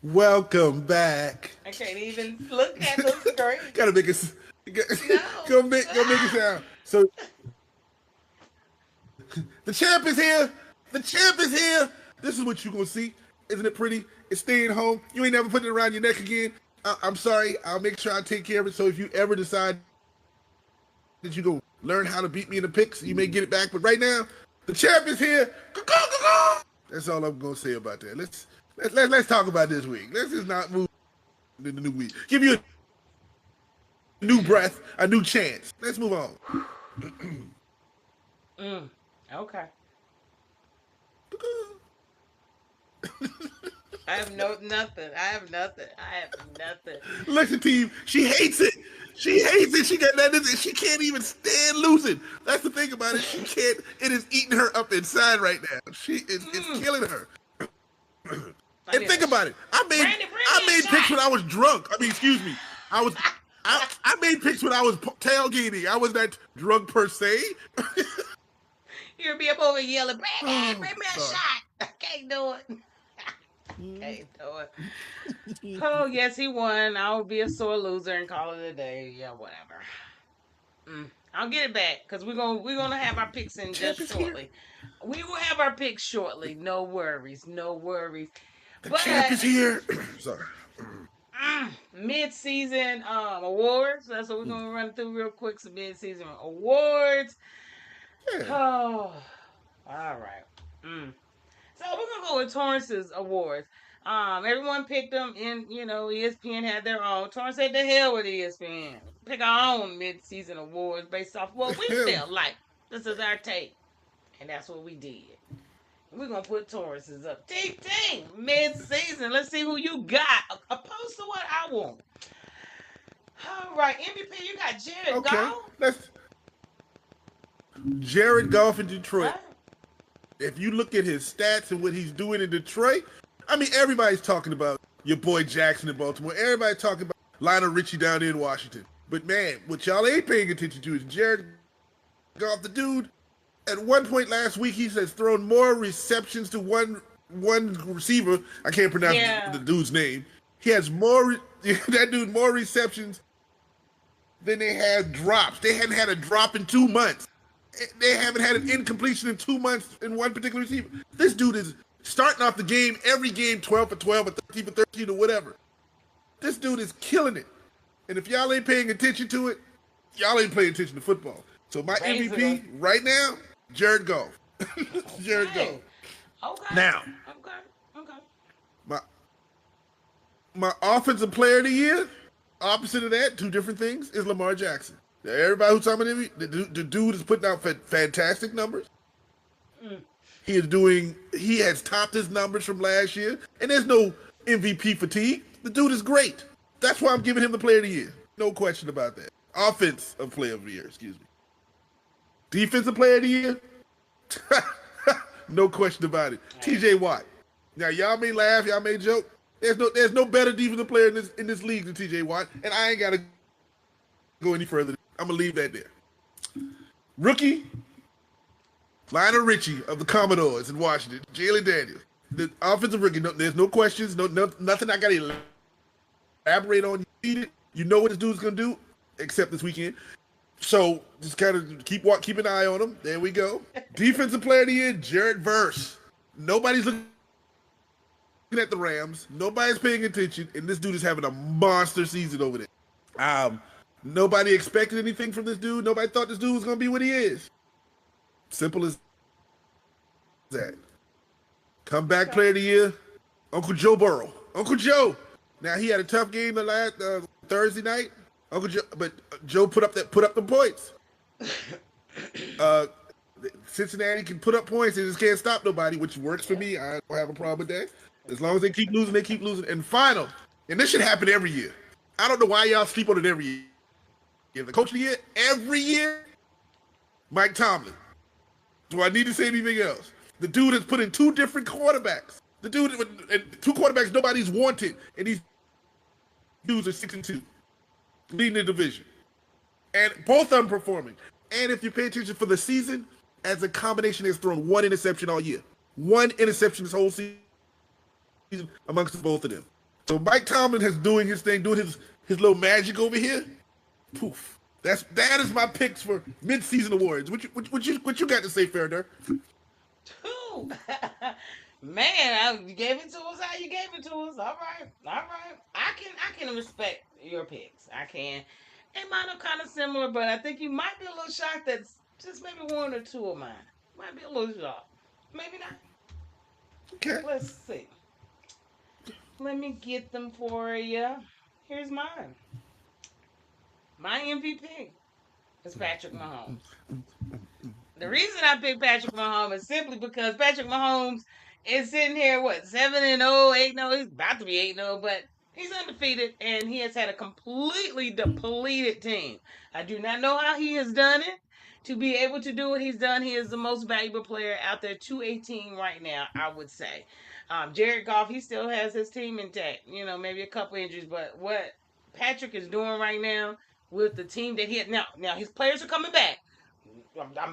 Welcome back. I can't even look at the screen. Gotta make it. No. Go make it sound. So the champ is here. The champ is here. This is what you're gonna see. Isn't it pretty? It's staying home. You ain't never putting it around your neck again. I'm sorry. I'll make sure I take care of it. So if you ever decide that you go learn how to beat me in the picks, you may get it back. But right now, the champ is here. That's all I'm gonna say about that. Let's talk about this week. Let's just not move in the new week. Give you a new breath, a new chance. Let's move on. Okay. I have no nothing. I have nothing. I have nothing. Listen, team, she hates it. She hates it. She got nothing. She can't even stand losing. That's the thing about it. She can't. It is eating her up inside right now. She is. It's Mm, killing her. I And need a think about it. Brandy, bring I me a made picks when shot. I was drunk. I mean, excuse me. I was I made picks when I was tailgating. I was not drunk per se. You'll be up over yelling, Brandy, Oh, bring me a sorry. shot. I can't do it. Can't do it. Oh, yes, he won. I'll be a sore loser and call it a day. Yeah, whatever. I'll get it back because we're gonna have our picks in Champ just is here. shortly. We will have our picks shortly. No worries, no worries. The But champ is here. Sorry. mid-season awards. That's what we're gonna run through real quick. Some mid-season awards. Yeah. Oh, all right. So we're gonna go with Torrance's awards. Everyone picked them, and ESPN had their own. Torrance said, "The hell with ESPN. Pick our own mid-season awards based off what we Him. felt like. This is our take, and that's what we did. We're gonna put Torrance's up. Ting mid-season. Let's see who you got opposed to what I want. All right, MVP. You got Jared Okay. Goff. Let's Jared Goff in Detroit. Right? If you look at his stats and what he's doing in Detroit, I mean, everybody's talking about your boy Jackson in Baltimore. Everybody's talking about Lionel Richie down in Washington. But man, what y'all ain't paying attention to is Jared Goff, the dude. At one point last week, he has thrown more receptions to one receiver. I can't pronounce Yeah. the dude's name. He has more that dude more receptions than they had drops. They hadn't had a drop in 2 months. They haven't had an incompletion in 2 months in one particular receiver. This dude is starting off the game, every game 12 for 12 or 13 for 13 or whatever. This dude is killing it. And if y'all ain't paying attention to it, y'all ain't paying attention to football. So my MVP right now, Jared Goff. Jared Goff. Okay. Now, Okay. my my offensive player of the year, opposite of that, two different things, is Lamar Jackson. Now, everybody who's talking about him, the dude is putting out fantastic numbers. He has topped his numbers from last year, and there's no MVP fatigue. The dude is great. That's why I'm giving him the player of the year. No question about that. Offensive player of the year, excuse me. Defensive player of the year, no question about it. TJ Watt. Now y'all may laugh, y'all may joke. There's no better defensive player in this league than TJ Watt, and I ain't gotta go any further. I'm gonna leave that there. Rookie, Lionel Richie of the Commodores in Washington, Jalen Daniels, the offensive rookie. There's no questions, nothing I gotta elaborate on. You know what this dude's gonna do, except this weekend. So just kind of keep an eye on him. There we go. Defensive player of the year, Jared Verse. Nobody's looking at the Rams. Nobody's paying attention, and this dude is having a monster season over there. Nobody expected anything from this dude. Nobody thought this dude was gonna be what he is. Simple as that. Comeback player of the year, Uncle Joe Burrow. Uncle Joe. Now he had a tough game the last Thursday night. Uncle Joe, but Joe put up the points. Cincinnati can put up points. They just can't stop nobody, which works for me. I don't have a problem with that. As long as they keep losing, they keep losing. And final, and this should happen every year. I don't know why y'all sleep on it every year. The coach of the year, every year, Mike Tomlin. Do I need to say anything else? The dude has put in two different quarterbacks. The dude, and two quarterbacks nobody's wanted, and these dudes are 6-2, leading the division. And both of them performing. And if you pay attention for the season, as a combination, has thrown one interception all year. One interception this whole season amongst both of them. So Mike Tomlin is doing his thing, doing his little magic over here. Poof. That is my picks for mid-season awards. What you got to say, Farrah? Man, you gave it to us how you gave it to us. All right. I can respect your picks. I can. They might have kind of similar, but I think you might be a little shocked that just maybe one or two of mine. Might be a little shocked. Maybe not. Okay. Let's see. Let me get them for you. Here's mine. My MVP is Patrick Mahomes. The reason I picked Patrick Mahomes is simply because Patrick Mahomes is sitting here, what, 7-0, 8-0. He's about to be 8-0, but he's undefeated, and he has had a completely depleted team. I do not know how he has done it to be able to do what he's done. He is the most valuable player out there to a team right now, I would say. Jared Goff, he still has his team intact. Maybe a couple injuries, but what Patrick is doing right now with the team that he had now his players are coming back.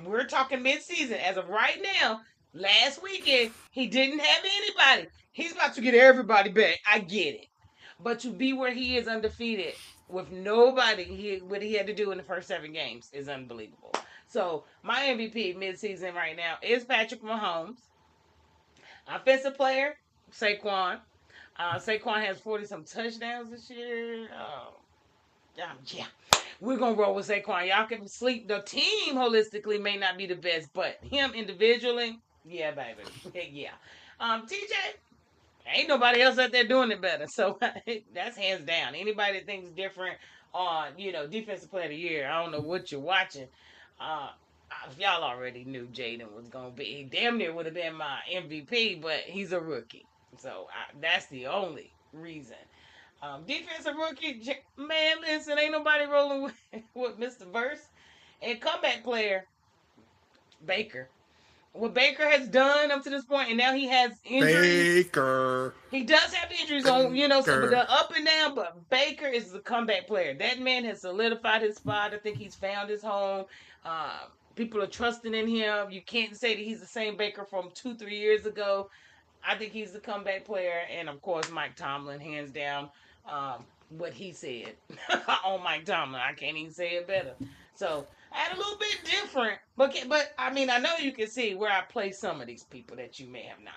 We're talking mid-season. As of right now, last weekend, he didn't have anybody. He's about to get everybody back. I get it. But to be where he is undefeated with nobody, what he had to do in the first 7 games is unbelievable. So my MVP mid-season right now is Patrick Mahomes. Offensive player, Saquon. Saquon has 40 some touchdowns this year. Yeah. We're gonna roll with Saquon. Y'all can sleep. The team holistically may not be the best, but him individually, yeah, baby. Yeah. TJ, ain't nobody else out there doing it better. So that's hands down. Anybody that thinks different on, defensive player of the year, I don't know what you're watching. Uh y'all already knew Jaden was gonna be. He damn near would have been my MVP, but he's a rookie. So that's the only reason. Defensive rookie, man, listen, ain't nobody rolling with Mr. Verse. And comeback player, Baker. What Baker has done up to this point, and now he has injuries. Baker. He does have injuries on, so but they're up and down, but Baker is the comeback player. That man has solidified his spot. I think he's found his home. People are trusting in him. You can't say that he's the same Baker from 2-3 years ago. I think he's the comeback player, and of course Mike Tomlin, hands down. What he said on Mike Tomlin, I can't even say it better. So I had a little bit different, but I mean, I know you can see where I play some of these people that you may have not.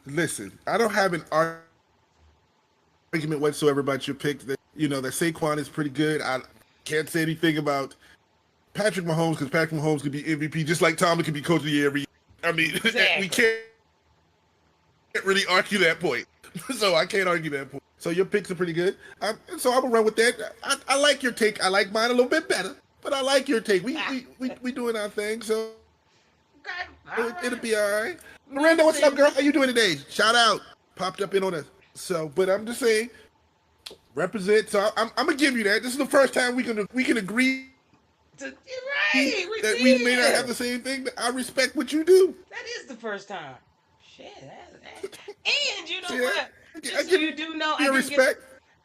Listen, I don't have an argument whatsoever about your pick. That that Saquon is pretty good. I can't say anything about Patrick Mahomes because Patrick Mahomes could be MVP just like Tomlin could be Coach of the Year every year. I mean, Exactly. we can't really argue that point. So I can't argue that point. So your picks are pretty good. So I'm gonna run with that. I like your take. I like mine a little bit better, but I like your take. We doing our thing, so it'll be all right. Miranda, what's up, girl? How you doing today? Shout out. Popped up in on us. So, but I'm just saying, represent. So I'm gonna give you that. This is the first time we can agree. You're right. That we may not have the same thing, but I respect what you do. That is the first time. Shit. And you know what? Just I so give you do know, you respect.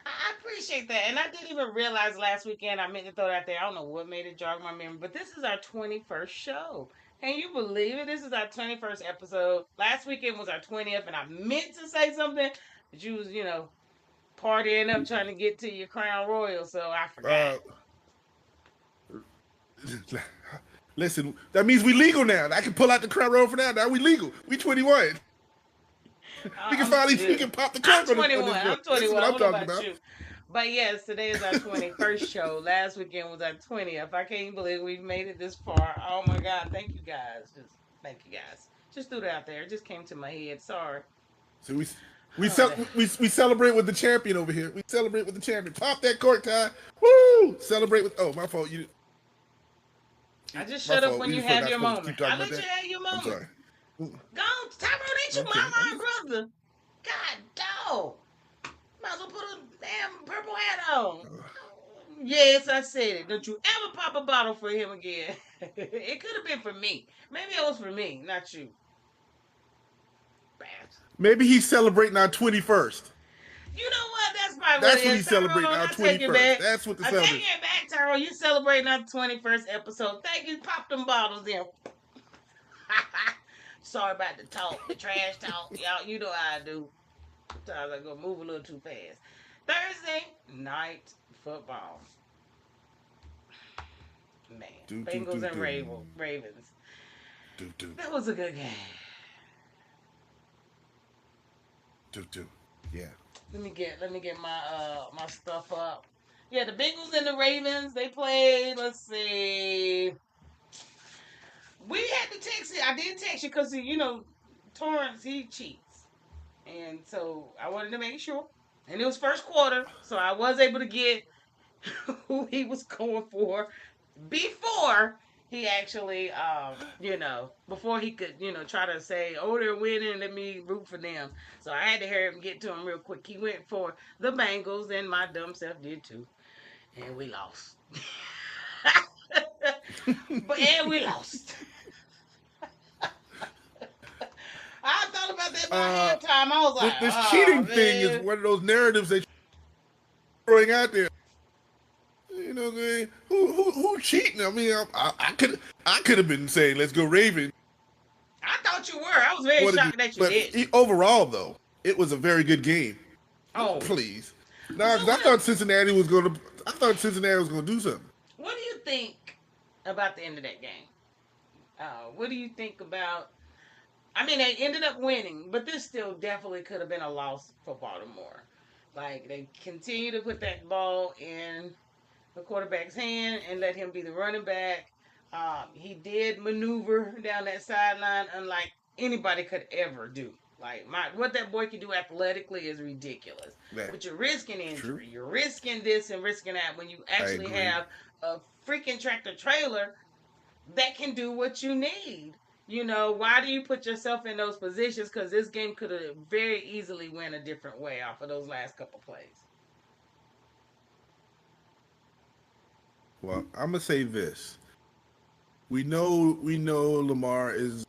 I appreciate that. And I didn't even realize last weekend, I meant to throw that there. I don't know what made it jog my memory, but this is our 21st show. Can you believe it? This is our 21st episode. Last weekend was our 20th, and I meant to say something, but you was, partying up trying to get to your Crown Royal, so I forgot. Listen, that means we legal now. I can pull out the Crown Royal for now. Now we legal. We 21. We can pop the cork. I'm 21. I'm 21. That's what I'm talking about. You. But yes, today is our 21st show. Last weekend was our 20th. I can't believe we've made it this far. Oh my God. Thank you guys. Thank you guys. Just threw it out there. It just came to my head. Sorry. So we celebrate with the champion over here. We celebrate with the champion. Pop that cork, Ty. Woo! Celebrate with. Oh, my fault. I just shut up when you have your moment. I let you have your moment. I'm sorry. Go on, Tyrone, ain't you my brother? God, dog. Might as well put a damn purple hat on. Yes, I said it. Don't you ever pop a bottle for him again. It could have been for me. Maybe it was for me, not you. Bastard. Maybe he's celebrating our 21st. You know what? That's probably what it is. That's what he's celebrating, our 21st. That's what the celebration. I take it back, Tyrone. You celebrating our 21st episode. Thank you. Pop them bottles in. Sorry about the talk, the trash talk. Y'all, you know how I do. Sometimes I go move a little too fast. Thursday night football. Man, Bengals and Ravens. That was a good game. Yeah. Let me get my stuff up. Yeah, the Bengals and the Ravens, they played, let's see. We had to text it. I did text you because, Torrence, he cheats. And so I wanted to make sure. And it was first quarter, so I was able to get who he was going for before he actually, before he could, try to say, "Oh, they're winning, let me root for them." So I had to hurry up and get to him real quick. He went for the Bengals, and my dumb self did too, and we lost. And we lost. I thought about that by halftime. I was like, This "Oh cheating thing is man." one of those narratives that you're throwing out there. You know, who cheating? I mean, I could have been saying, "Let's go Ravens." I thought you were. I was very shocked that you didn't. Overall, though, it was a very good game. Oh, Please, no, so because I thought Cincinnati was going to. I thought Cincinnati was going to do something. what do you think about the end of that game? What do you think about? I mean, they ended up winning, but this still definitely could have been a loss for Baltimore. Like they continue to put that ball in the quarterback's hand and let him be the running back. He did maneuver down that sideline unlike anybody could ever do. Like what that boy can do athletically is ridiculous. But you're risking injury. True. You're risking this and risking that when you actually have a freaking tractor trailer that can do what you need. Why do you put yourself in those positions? Because this game could have very easily went a different way off of those last couple plays. Well, I'm gonna say this. We know Lamar is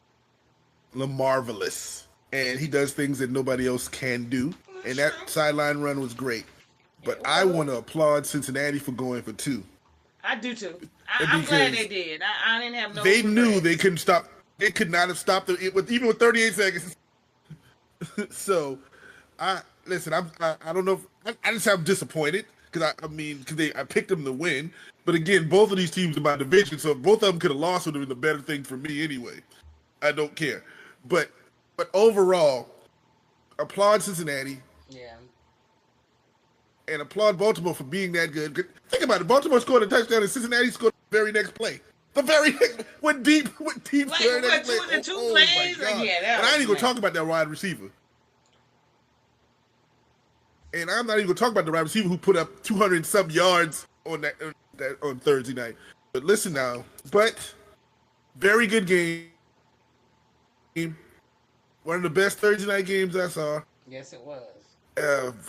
Lamarvelous, and he does things that nobody else can do. And that sideline run was great. But I want to applaud Cincinnati for going for two. I do too. I'm glad they did. I didn't have no. They knew they couldn't stop. They could not have stopped it even with 38 seconds. So, I don't know. I just am disappointed because I picked them to win. But again, both of these teams are my division, so both of them could have lost would have been the better thing for me anyway. I don't care. But overall, applaud Cincinnati. Yeah. And applaud Baltimore for being that good. Think about it. Baltimore scored a touchdown and Cincinnati scored the very next play. The very next went deep. Like, very next play. Two plays? Yeah, and I ain't even gonna talk about that wide receiver. And I'm not even gonna talk about the wide receiver who put up 200 and some yards on Thursday night. But listen now. But very good game. One of the best Thursday night games I saw. Yes, it was.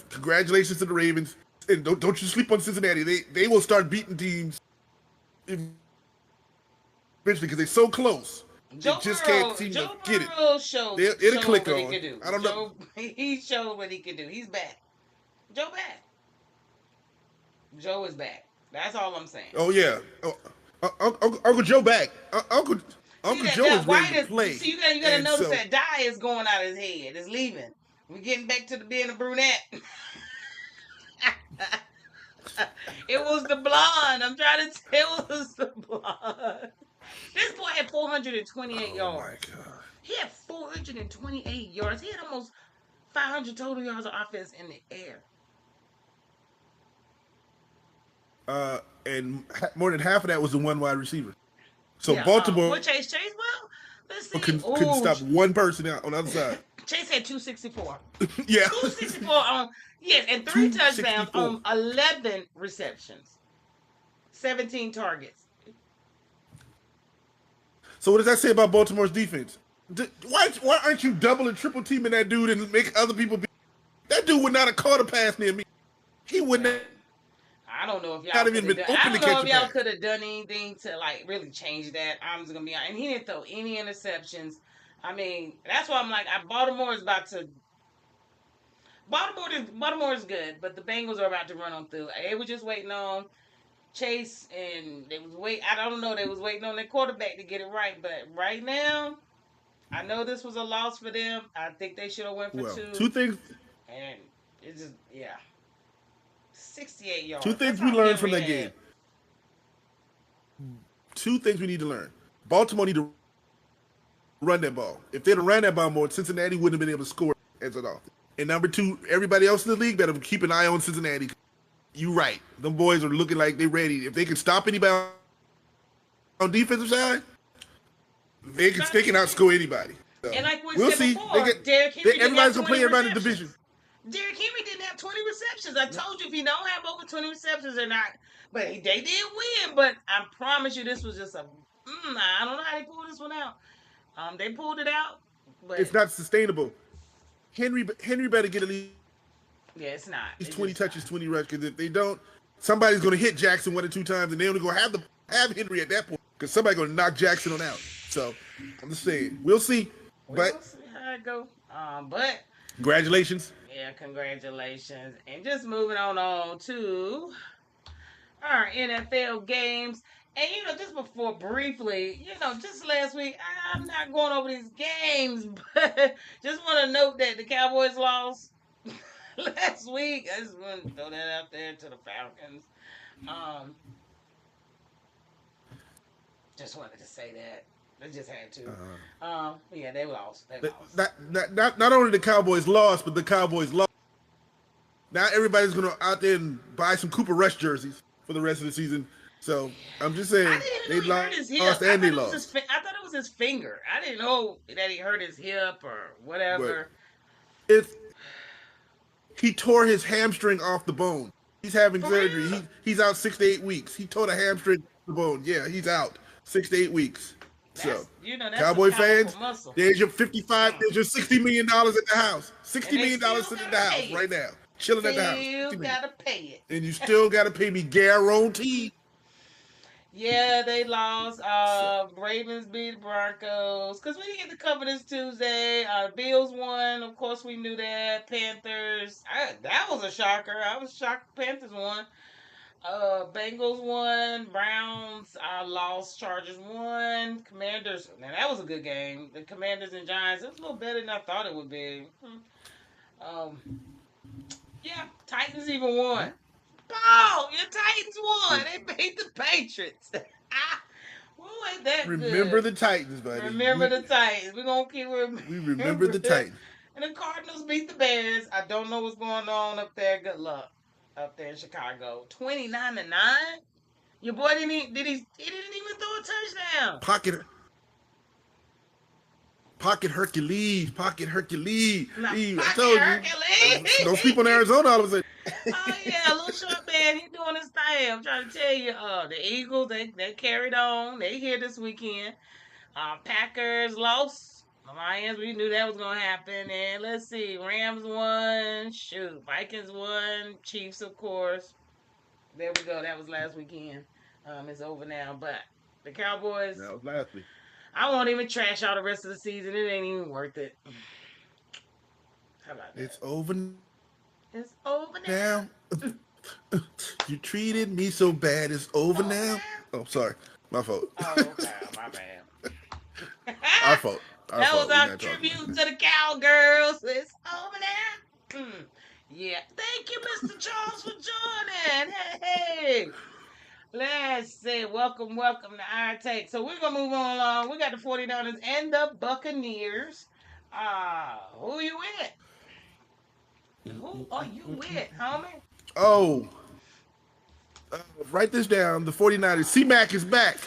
Congratulations to the Ravens, and don't you sleep on Cincinnati. They will start beating teams eventually because they're so close. They just can't seem to get it. It'll click on. I don't know. He showed what he could do. He's back. Joe back. Joe is back. That's all I'm saying. Oh yeah, Uncle Joe back. Uncle Joe is ready to play. See, you gotta notice that dye is going out of his head. It's leaving. We're getting back to being a brunette. It was the blonde. I'm trying to tell it was the blonde. This boy had 428 yards. Oh my God. He had 428 yards. He had almost 500 total yards of offense in the air. And more than half of that was the one wide receiver. So Baltimore Chase. Well, let's see. Couldn't stop one person out on the other side. Chase had 264. Yeah. 264 on, and 3 touchdowns on 11 receptions. 17 targets. So what does that say about Baltimore's defense? Why aren't you double and triple teaming that dude and make other people be? That dude would not have caught a pass near me. He would not. I don't know if y'all could have done anything to really change that. I'm just gonna be honest. And he didn't throw any interceptions. I mean, that's why I'm like, Baltimore is about to. Baltimore is good, but the Bengals are about to run them through. They were just waiting on Chase, and they was waiting on their quarterback to get it right. But right now, I know this was a loss for them. I think they should have went for 2 things. And it's just 68 yards. 2 things we learned from that game. 2 things we need to learn. Baltimore need to run that ball. If they'd have ran that ball more, Cincinnati wouldn't have been able to score as an offense. And number 2, everybody else in the league better keep an eye on Cincinnati. You right. Them boys are looking like they're ready. If they can stop anybody on defensive side, they can outscore anybody. So, and like we we'll said see. Before, everybody's gonna play everybody in the division. Derrick Henry didn't have 20 receptions. I told you if he don't have over 20 receptions or not, but they did win. But I promise you, this was just a. I don't know how they pulled this one out. They pulled it out, but It's not sustainable. Henry better get at least 20 touches, 20 yeah, rush. it's not. Because if It's they just not. don't, somebody's going to hit Jackson 1 or 2 times, and they only going to have Henry at that point because somebody's going to knock Jackson on out. So I'm just saying, we'll see. But We'll see how it go. But congratulations. yeah, congratulations. And just moving on to our NFL games. And just before briefly, just last week, I'm not going over these games, but just want to note that the Cowboys lost last week. I just want to throw that out there to the Falcons. Um, just wanted to say that. They just had to. Yeah, they lost. They lost. Not only the Cowboys lost, but the Cowboys lost. Now everybody's going to out there and buy some Cooper Rush jerseys for the rest of the season. So I'm just saying, I didn't they know he hurt his hip. lost and they lost. I thought it was his finger. I didn't know that he hurt his hip or whatever. But if he tore his hamstring off the bone, he's having For surgery. real? He's out 6 to 8 weeks. He tore the hamstring off the bone. Yeah, he's out 6 to 8 weeks. That's, So, that's Cowboy a powerful fans, muscle. there's your there's your $60 million at the house. $60 And they million still sitting in gotta the house pay it. right now, chilling at the house. Still $60 million. gotta pay it. And you still got to pay me guaranteed. Yeah, they lost. Ravens beat the Broncos because we didn't get to cover this Tuesday. Bills won. Of course, we knew that. Panthers. That was a shocker. I was shocked. Panthers won. Bengals won. Browns lost. Chargers won. Commanders. Now that was a good game. The Commanders and Giants. It was a little better than I thought it would be. Yeah, Titans even won. Paul, your Titans won. They beat the Patriots. Who ain't that Remember good? the Titans, buddy. Remember the Titans. We're going to keep We remember the Titans. And the Cardinals beat the Bears. I don't know what's going on up there. Good luck up there in Chicago. 29-9. Your boy didn't even throw a touchdown. Pocket Hercules. Now, I told Hercules. you. Don't sleep on Arizona all of a sudden. Oh yeah, a little short man. He doing his thing. I'm trying to tell you. The Eagles they carried on. They here this weekend. Packers lost. The Lions, we knew that was gonna happen. And let's see, Rams won. Shoot, Vikings won. Chiefs, of course. There we go. That was last weekend. It's over now. But the Cowboys. That was last week. I won't even trash all the rest of the season. It ain't even worth it. How about that? It's over It's over now. You treated me so bad. It's over now. Oh, sorry. My fault. Oh, okay. My bad. Our fault. That was our tribute to the Cowgirls. It's over now. Yeah. Thank you, Mr. Charles, for joining. Hey. Let's see. Welcome to our take. So we're going to move on along. We got the 49ers and the Buccaneers. Who you with? Who are you with, homie? Oh. Write this down. The 49ers. C-Mac is back.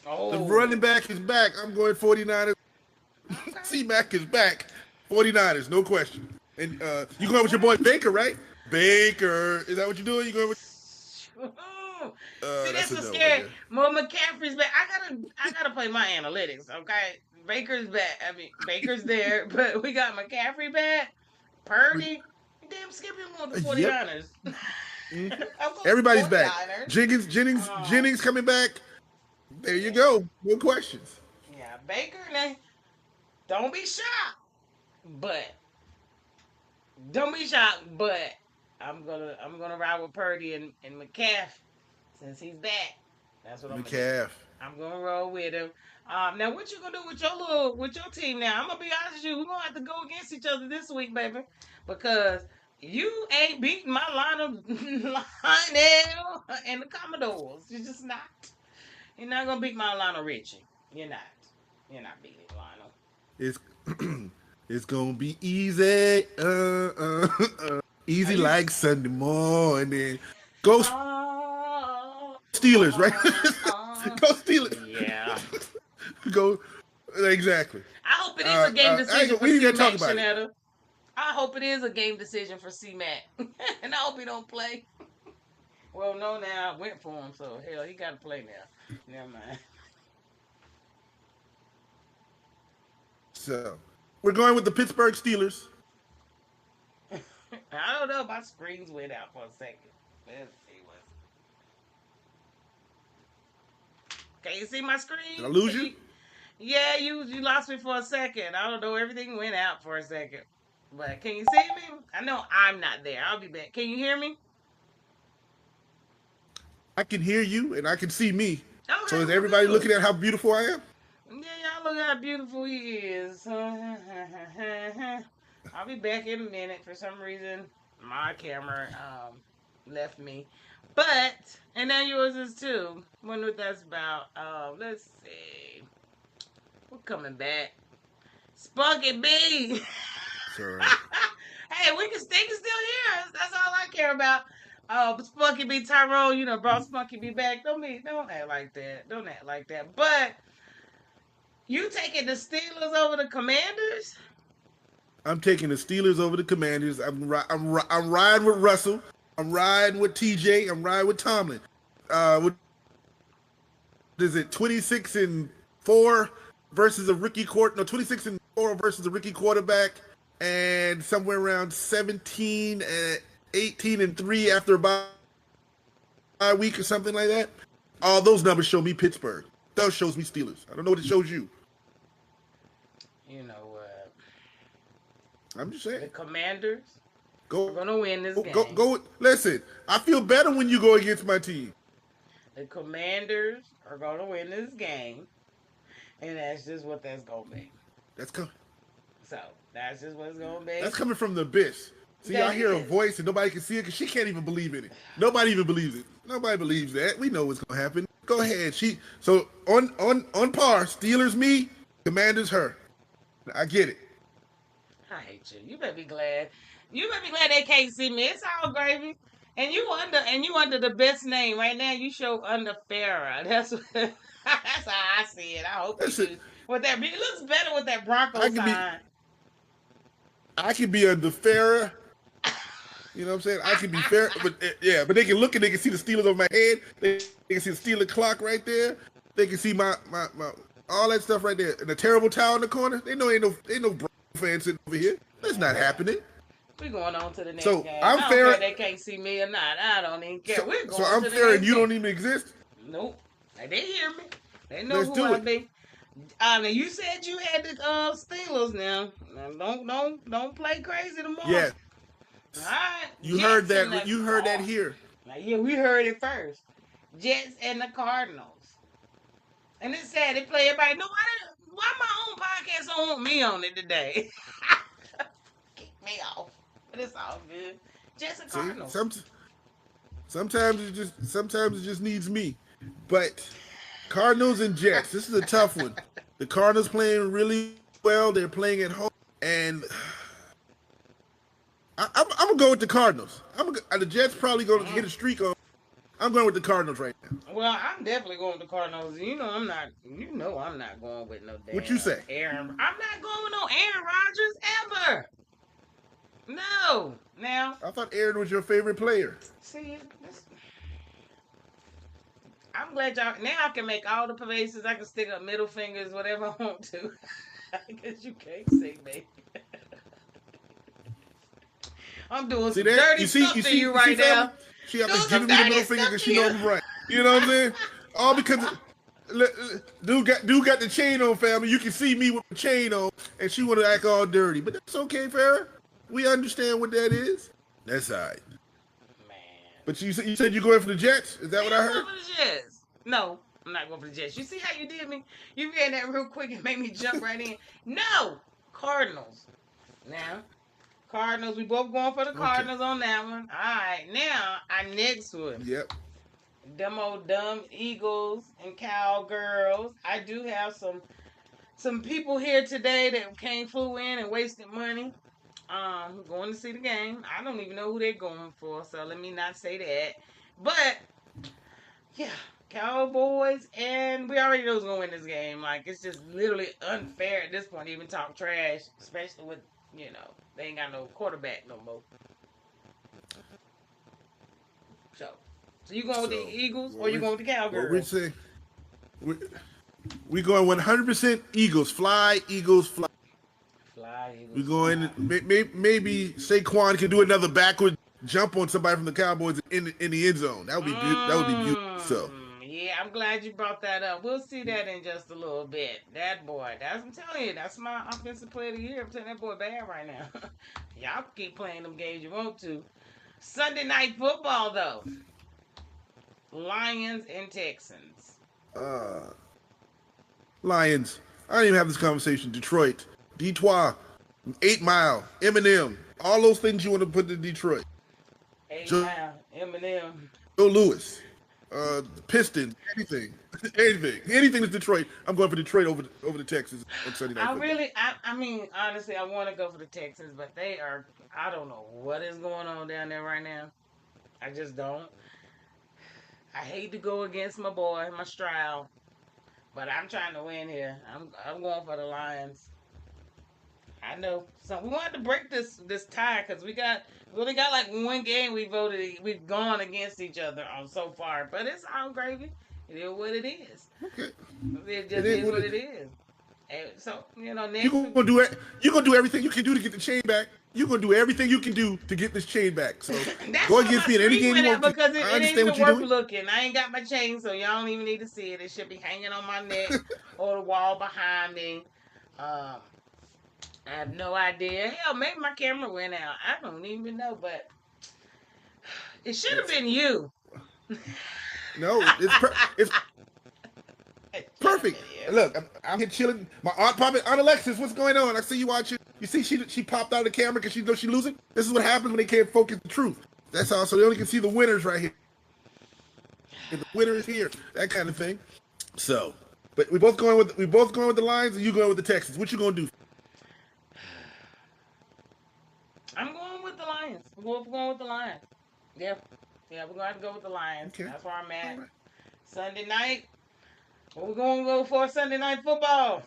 Oh. The running back is back. I'm going 49ers. Okay. C-Mac is back. 49ers, no question. And you going with your boy Baker, right? Baker. Is that what you're doing? You going with... See, that's so scary. Mo McCaffrey's back. I gotta play my analytics, okay? Baker's back. I mean, Baker's there, but we got McCaffrey back. Purdy. Damn, Skippy won the 49ers. Yep. Everybody's back. Jennings coming back. There you go. No questions. Yeah, Baker. Now, don't be shocked, but I'm gonna ride with Purdy and McCaffrey since he's back. That's what I'm gonna do. I'm gonna roll with him. Now what you gonna do with your team now? I'm gonna be honest with you, we're gonna have to go against each other this week, baby. Because you ain't beating my Lionel and the Commodores. You're just not. You're not gonna beat my Lionel Richie. You're not. You're not beating Lionel. It's gonna be easy. Easy like Sunday morning. Go Steelers, right? Go Steelers. Yeah. Go exactly. I hope it is a game decision. We need to talk about it. I hope it is a game decision for C-Mac. And I hope he don't play. Well, no, now I went for him, so hell, he got to play now. Never mind. So we're going with the Pittsburgh Steelers. I don't know. My screens went out for a second. Let's see what's. Can you see my Did I screen? lose Can you? you? Yeah, you lost me for a second. I don't know. Everything went out for a second. But can you see me? I know I'm not there. I'll be back. Can you hear me? I can hear you and I can see me. So Okay, is well, everybody good. looking at how beautiful I am? Yeah, y'all look how beautiful he is. I'll be back in a minute. For some reason, my camera left me. But and now yours is too. Wonder what that's about. Let's see. We're coming back. Spunky B. It's all right. Hey, they can still hear us. That's all I care about. Spunky B Tyrone, brought Spunky B back. Don't act like that. Don't act like that. But you taking the Steelers over the Commanders? I'm taking the Steelers over the Commanders. I'm riding with Russell. I'm riding with TJ. I'm riding with Tomlin. What is it? 26-4 versus a rookie quarter. No, 26-4 versus a rookie quarterback, and somewhere around 17 and 18-3 after a bye week or something like that. All those numbers show me Pittsburgh. Those shows me Steelers. I don't know what it shows you. You know what? I'm just The saying. Commanders Go, are gonna win this game. go. Listen, I feel better when you go against my team. The Commanders are gonna win this game, and that's just what that's gonna be. That's coming. So that's just what it's gonna be. That's coming from the abyss. See, That y'all hear a is. voice and nobody can see it because she can't even believe in it. Nobody even believes it. Nobody believes that. We know what's gonna happen. Go ahead. So on par. Steelers me, Commanders her. I get it. I hate you. You better be glad. You better be glad they can't see me. It's all gravy. And you under the best name right now. You show under Farrah. That's what, that's how I see it. I hope you Listen, do. With that, it looks better with that Bronco I can be sign. I can be under Farrah. You know what I'm saying? I can be fair, but yeah, but they can look and they can see the Steelers over my head. They can see the Steeler clock right there. They can see my all that stuff right there. And the terrible towel in the corner. They know ain't no Brown fans sitting over here. That's not happening. We're going on to the next So game. I'm I don't fair. care if they can't see me or not. I don't even care. We're So going I'm to the fair next and you game. don't even exist. Nope. They hear me. They know Let's who do I it. be. Now you said you had the Steelers now. Don't play crazy tomorrow. Yes. All right. You heard Jets and that. the You heard that here. Now, yeah, we heard it first. Jets and the Cardinals. And it's sad they play everybody. No, why my own podcast don't want me on it today? Kick me off. But it's all good. Jets and See, Cardinals. sometimes it just needs me. But Cardinals and Jets. This is a tough one. The Cardinals playing really well. They're playing at home, and I'm gonna go with the Cardinals. The Jets probably going to get a streak on. I'm going with the Cardinals right now. Well, I'm definitely going with the Cardinals. You know I'm not. You know I'm not going with no damn. What you say? Aaron. I'm not going with no Aaron Rodgers ever. No. Now, I thought Aaron was your favorite player. see, I'm glad y'all. Now I can make all the faces. I can stick up middle fingers, whatever I want to. Because you can't see me. I'm doing some dirty stuff to you right now. She up giving me the middle finger because she knows I'm right. You know what I'm saying? All because dude got the chain on, family. You can see me with the chain on, and she want to act all dirty. But that's okay, Farrah. We understand what that is. That's all right. Man. But you said you going for the Jets? Is that what I heard? I'm going for the Jets. No, I'm not going for the Jets. You see how you did me? You ran that real quick and made me jump right in. No, Cardinals. Now, Cardinals. We both going for the Cardinals on that one. All right, now our next one. Yep. Them old dumb Eagles and Cowgirls. I do have some people here today that flew in and wasted money. Going to see the game. I don't even know who they're going for, so let me not say that. But yeah, Cowboys, and we already know who's gonna win this game. Like, it's just literally unfair at this point to even talk trash, especially with They ain't got no quarterback no more. So, so you going with the So Eagles or what you we going with the what we Cowgirls? say? We, we going 100% Eagles. Fly, Eagles, fly. Fly, We Eagles, going fly. maybe Saquon can do another backward jump on somebody from the Cowboys in the end zone. That would be beautiful. So Yeah, I'm glad you brought that up. We'll see that in just a little bit. That boy, I'm telling you, that's my offensive player of the year. I'm telling that boy bad right now. Y'all keep playing them games you want to. Sunday night football though. Lions and Texans. uh Lions. I didn't even have this conversation. Detroit, Detroit, 8 Mile, Eminem, all those things you want to put in Detroit. 8 Mile, Eminem. Joe Lewis, Pistons, anything, anything that's Detroit. I'm going for Detroit over the Texans on Sunday Night I Football. really, I mean, honestly, I want to go for the Texans, but they are, I don't know what is going on down there right now. I just don't. I hate to go against my boy, my Stroud, but I'm trying to win here. I'm going for the Lions. I know. So we wanted to break this tie because we only got like one game we've gone against each other on so far, but it's all gravy. It is what it is. Okay, It it just is is what what it it is. is. And so You're next week. gonna do it. You're gonna do everything you can do to get the chain back. You're gonna do everything you can do to get this chain back. So That's go why my against me in any screen game you went out want to. because I it ain't understand even what you're worth doing. looking. I ain't got my chain, so y'all don't even need to see it. It should be hanging on my neck or the wall behind me. Um, I have no idea. Hell, maybe my camera went out. I don't even know, but it should have It's been you. no, it's It should have perfect. been you. Look, I'm here chilling. My aunt popping. Aunt Alexis, what's going on? I see you watching. You see, she popped out of the camera because she knows she's losing. This is what happens when they can't focus the truth. That's all. So they only can see the winners right here. And the winner is here. That kind of thing. So, but we both going with the Lions, and you going with the Texans. What you gonna do? I'm going with the Lions. We're going with the Lions. Yeah, yeah, we're going to have to go with the Lions. Okay. That's where I'm All at. right. Sunday night. What we going to go for Sunday night football?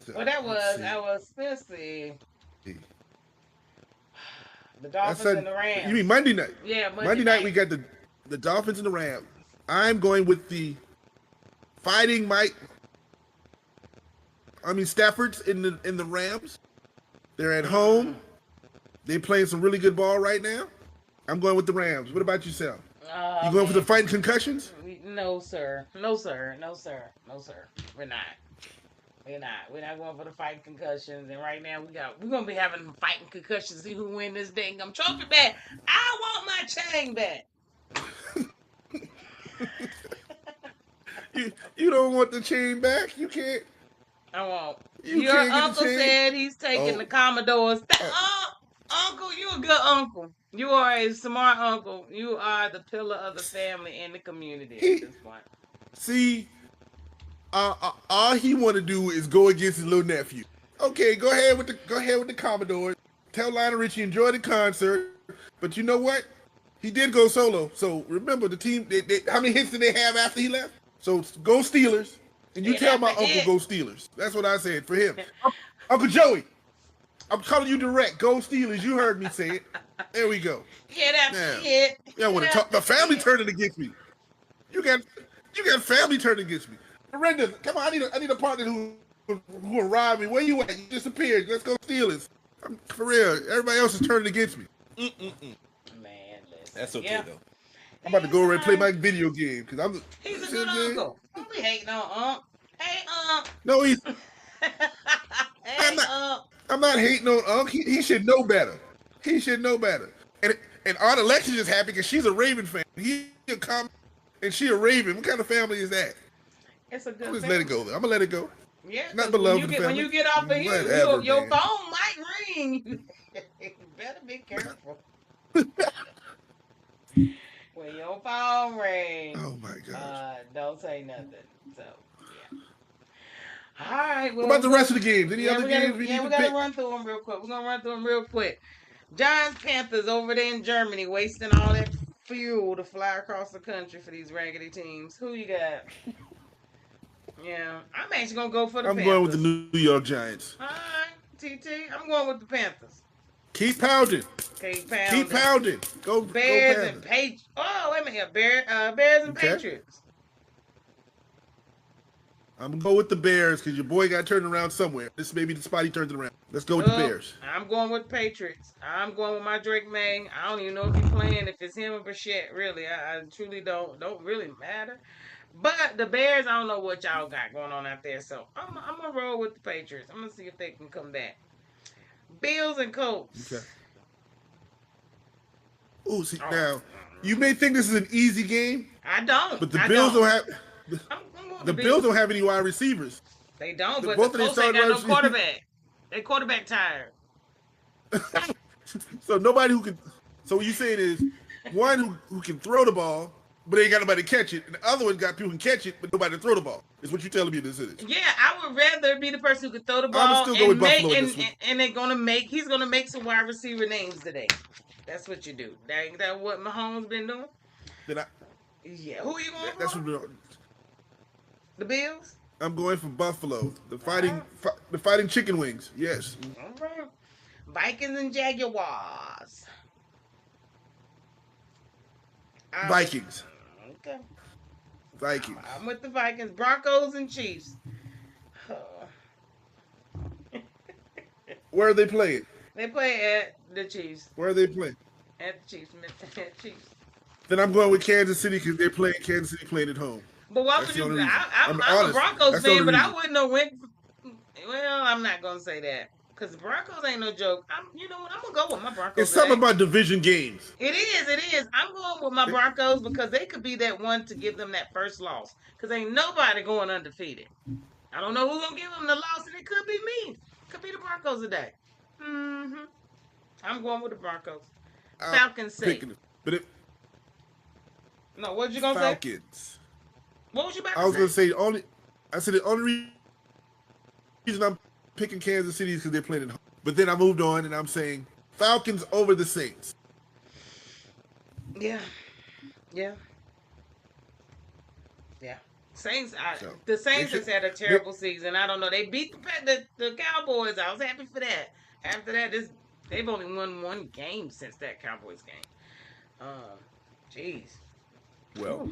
So Well, let's see. let's see. The That's Dolphins Sunday. and the You mean Rams. Monday night? Yeah, Monday Monday night we night. got the Dolphins and the Rams. I'm going with the Fighting Mike. I mean Stafford's in the Rams. They're at home. Mm-mm. They playing some really good ball right now. I'm going with the Rams. What about yourself? You Oh going for the man, fighting concussions? no sir, no sir, no sir, no sir. We're not. We're not. We're not going for the fighting concussions. And right now we're gonna be having fighting concussions. See who win this dang trophy back. I want my chain back. You don't want the chain back. You can't. I won't. You Your can't get the uncle chain. said he's taking Oh, the Commodores. oh. Uncle, you a good uncle. You are a smart uncle. You are the pillar of the family and the community at He this point. see. All he want to do is go against his little nephew. Okay, go ahead with the Commodores. Tell Lionel Richie enjoy the concert. But you know what? He did go solo. So remember the team. How many hits did they have after he left? So go Steelers. And you Hit tell my after uncle hit. go Steelers. That's what I said for him. Uncle Joey, I'm calling you direct. Go Steelers. You heard me say it. There we go. Hit after Now, hit. you don't Hit want to talk. after The family hit. turning against me. You got you got family turning against me. Miranda, come on. I need a partner who will ride me. Where you at? You disappeared. Let's go Steelers. For real. Everybody else is turning against me. Mm-mm-mm. Man, listen. That's okay Yeah. though. I'm about to He's go over and play fine. my video game because I'm. He's a good the uncle. Don't be hating on Unc. Hey, Unc. No, he's. I'm Hey, not. Unc. I'm not hating on Unc. He should know better. He should know better. And Aunt Alexis is happy because she's a Raven fan. He a com and she a Raven. What kind of family is that? It's a I'm good just let it family. go. Though. I'm gonna let it go. Yeah, Not because when beloved you of the get when family. you get off of here, Whatever, your man. phone might ring. You better be careful when your phone ring. Oh my gosh. Don't say nothing. So yeah. All right. What Well, about the rest of the games? Any other games we need we to gotta pick? run through them real quick. We're gonna run through them real quick. Giants Panthers over there in Germany wasting all that fuel to fly across the country for these raggedy teams. Who you got? Yeah, I'm actually gonna go for the I'm going with the Panthers. New York Giants. All right. TT. I'm going with the Panthers. Keep pounding. Keep Keep pounding. pounding. Go Bears and Panthers. Patriots. Oh, wait a minute. Bears and Okay. Patriots. I'm gonna go with the Bears because your boy got turned around somewhere. This may be the spot he turns it around. Let's go with the Bears. I'm going with Patriots. I'm going with my Drake May. I don't even know if he's playing, if it's him or Bichette. Really, I truly don't really matter. But the Bears, I don't know what y'all got going on out there. So I'm gonna roll with the Patriots. I'm gonna see if they can come back. Bills and Colts. Okay. Oh, see now, you may think this is an easy game. I don't. But the Bills don't have. The Bills don't have any wide receivers. They don't, but both the of Colts their ain't got no starting quarterback. They quarterback tired. So nobody who can. So what you saying is one who can throw the ball, but they ain't got nobody to catch it, and the other one got people who can catch it, but nobody to throw the ball. Is what you telling me this is? Yeah, I would rather be the person who could throw the ball. I would still go with Buffalo and, this week. and he's gonna make some wide receiver names today. That's what you do. That what Mahomes been doing. Yeah, who are you going for? That's what the Bills. I'm going for Buffalo. The fighting chicken wings. Yes. All right. Vikings and Jaguars. Vikings. Okay. Vikings. I'm with the Vikings. Broncos and Chiefs. Where are they playing? They play at the Chiefs. Where are they playing? At the Chiefs. At Chiefs. Then I'm going with Kansas City because they're playing Kansas City playing at home. But why would you? I'm a Broncos fan, but I wouldn't have went. Well, I'm not gonna say that because the Broncos ain't no joke. You know what? I'm gonna go with my Broncos. It's something about division games. It is. I'm going with my Broncos because they could be that one to give them that first loss. Because ain't nobody going undefeated. I don't know who's gonna give them the loss, and it could be me. Could be the Broncos today. I'm going with the Broncos. Falcons safe. No, what you gonna say? Falcons. What was you about to say? I was gonna say I said the only reason I'm picking Kansas City is because they're playing at home. But then I moved on and I'm saying Falcons over the Saints. Yeah. Saints. The Saints has had a terrible season. I don't know. They beat the Cowboys. I was happy for that. After that, they've only won one game since that Cowboys game. Jeez. Well,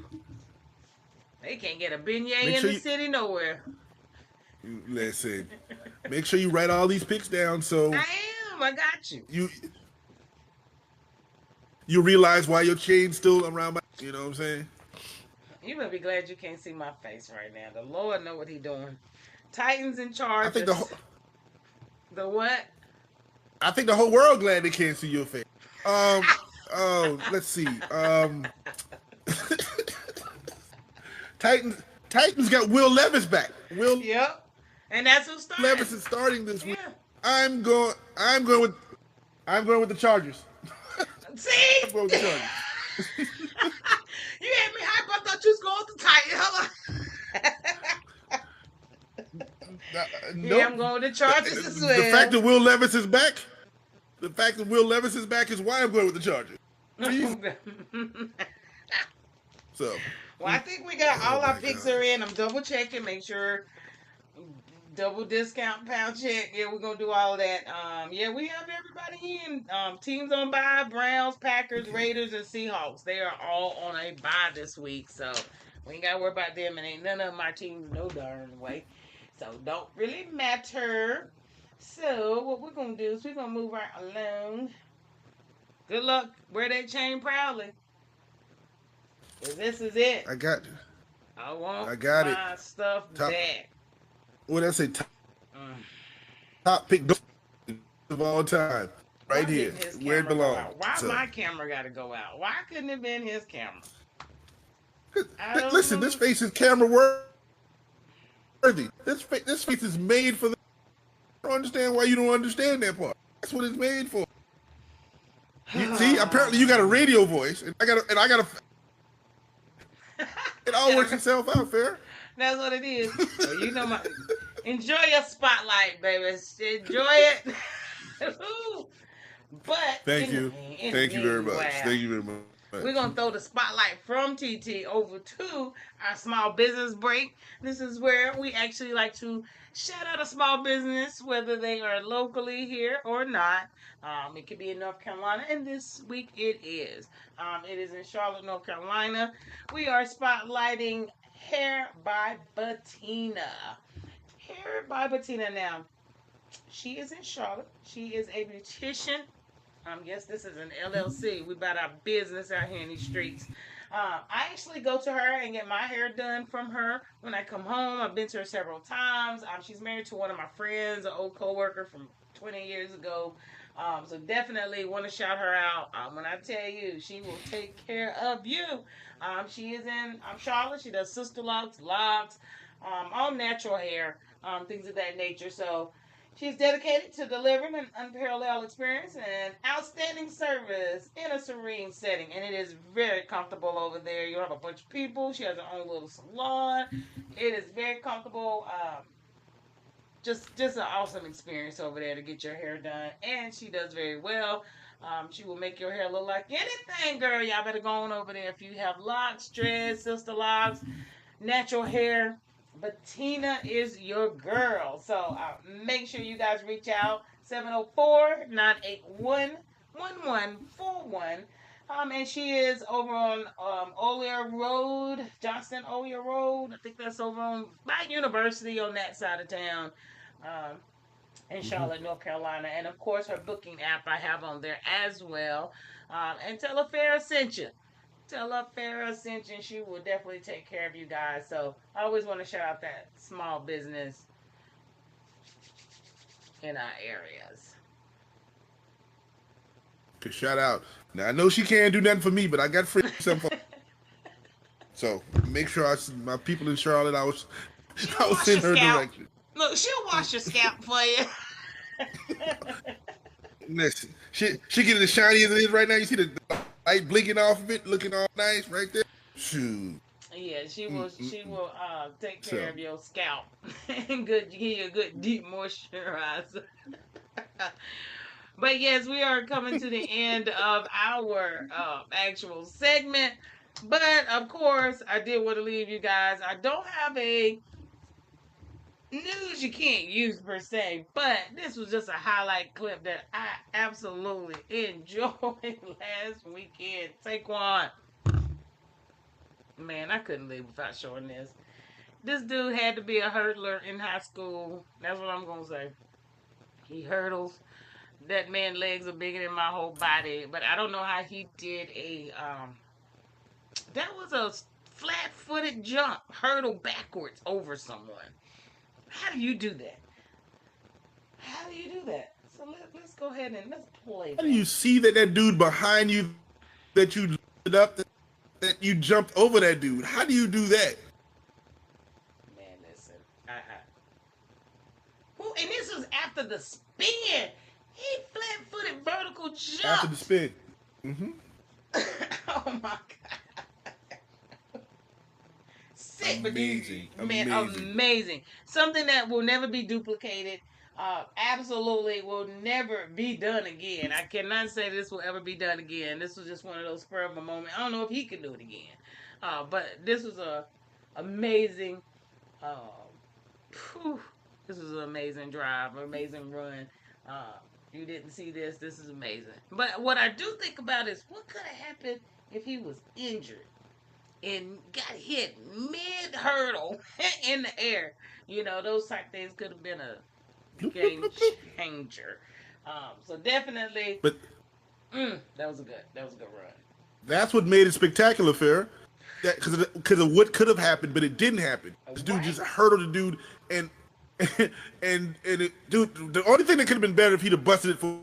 they can't get a beignet in the city nowhere. Listen, make sure you write all these picks down so I got you. You realize why your chain's still around my. You know what I'm saying? You better be glad you can't see my face right now. The Lord know what He doing. Titans and Chargers. I think the what? I think the whole world glad they can't see your face. Let's see. Titans got Will Levis back. Yep. And that's who's starting. Levis is starting this week. I'm going with the Chargers. See? I'm going with the Chargers. You had me hype. I thought you was going with the Titans. Nope. Yeah, I'm going with the Chargers as well. The fact that Will Levis is back is why I'm going with the Chargers. So. Well, I think we got all our picks are in. I'm double checking, make sure double discount pound check. Yeah, we're gonna do all of that. Yeah, we have everybody in. Teams on bye: Browns, Packers, Raiders, and Seahawks. They are all on a bye this week, so we ain't gotta worry about them. And ain't none of my teams no darn way. So don't really matter. So what we're gonna do is we're gonna move right along. Good luck. Wear that chain proudly. This is it. I got you. I got my stuff back. What did I say? Top pick of all time. Right here. Where it belongs. Why my camera got to go out? Why couldn't it have been his camera? Listen, this face is camera worthy. This face is made for the. I don't understand why you don't understand that part. That's what it's made for. See, apparently you got a radio voice, and I got a. It all works itself out, fair. That's what it is. So enjoy your spotlight, baby. Enjoy it. But thank you very much. Thank you very much. We're going to throw the spotlight from TT over to our small business break. This is where we actually like to shout out a small business, whether they are locally here or not. It could be in North Carolina, and this week it is. It is in Charlotte, North Carolina. We are spotlighting Hair by Bettina. Hair by Bettina. Now, she is in Charlotte. She is a beautician. Yes, this is an LLC. We about our business out here in these streets. I actually go to her and get my hair done from her when I come home. I've been to her several times. She's married to one of my friends, an old coworker from 20 years ago. So definitely want to shout her out. When I tell you, she will take care of you. She is in Charlotte. She does sister locks, all natural hair, things of that nature. So she's dedicated to delivering an unparalleled experience and outstanding service in a serene setting. And it is very comfortable over there. You'll have a bunch of people. She has her own little salon. It is very comfortable. Just an awesome experience over there to get your hair done. And she does very well. She will make your hair look like anything, girl. Y'all better go on over there if you have locks, dreads, sister locks, natural hair. Bettina is your girl. So make sure you guys reach out 704-981-1141. And she is over on Olier Road, Johnston Olier Road. I think that's over on by University on that side of town. In Charlotte, North Carolina. And of course, her booking app I have on there as well. And tell her Farrah sent you. Tell her Farrah sent you. She will definitely take care of you guys. So I always want to shout out that small business in our areas. Okay, shout out. Now I know she can't do nothing for me, but I got free stuff. So make sure my people in Charlotte, I was in her direction. Look, she'll wash your scalp for you. Listen, she getting as shiny as it is right now. You see the light blinking off of it, looking all nice right there. Shoot. Yeah, she will take care of your scalp and give you a good deep moisturizer. But yes, we are coming to the end of our actual segment. But of course, I did want to leave you guys. I don't have a news you can't use per se, but this was just a highlight clip that I absolutely enjoyed last weekend. Taekwon, man, I couldn't live without showing this. This dude had to be a hurdler in high school. That's what I'm gonna say. He hurdles. That man's legs are bigger than my whole body, but I don't know how he did that was a flat-footed jump, hurdle backwards over someone. How do you do that? How do you do that? So let's go ahead and let's play. How do you see that dude behind you, that you lifted up, that you jumped over that dude? How do you do that? Man, listen. And this was after the spin. He flat-footed vertical jump. After the spin. Oh my God. Amazing. Amazing. Something that will never be duplicated. Absolutely will never be done again. I cannot say this will ever be done again. This was just one of those spur of a moment. I don't know if he can do it again. But this was a amazing. This was an amazing drive, amazing run. You didn't see this. This is amazing. But what I do think about is what could have happened if he was injured and got hit mid-hurdle in the air. You know, those type things could have been a game changer. So definitely, but that was a good run. That's what made it spectacular, Farrah. Because of what could have happened, but it didn't happen. This dude just hurdled the dude, and dude, the only thing that could have been better if he'd have busted it for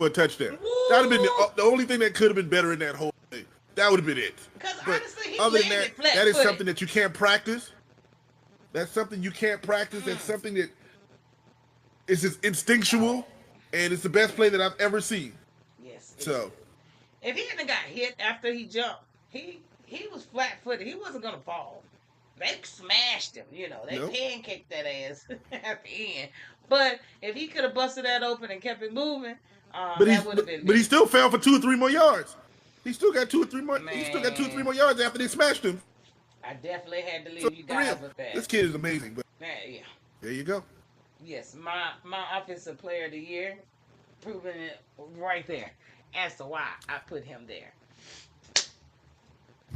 a touchdown. That would have been the only thing that could have been better in that whole thing. That would have been it. Because honestly, other than that is something that you can't practice. That's something you can't practice. That's something that is just instinctual, and it's the best play that I've ever seen. Yes. So, if he hadn't got hit after he jumped, he was flat-footed. He wasn't gonna fall. They smashed him, you know. They pancaked that ass at the end. But if he could have busted that open and kept it moving, that would have been. But he still fell for 2 or 3 more yards. He still got 2 or 3 more. He still got 2 or 3 more Man, yards after they smashed him. For real, I definitely had to this leave kid you is guys amazing. with But that. Yeah. there you go. Yes, my offensive player of the year, proving it right there as to why I put him there.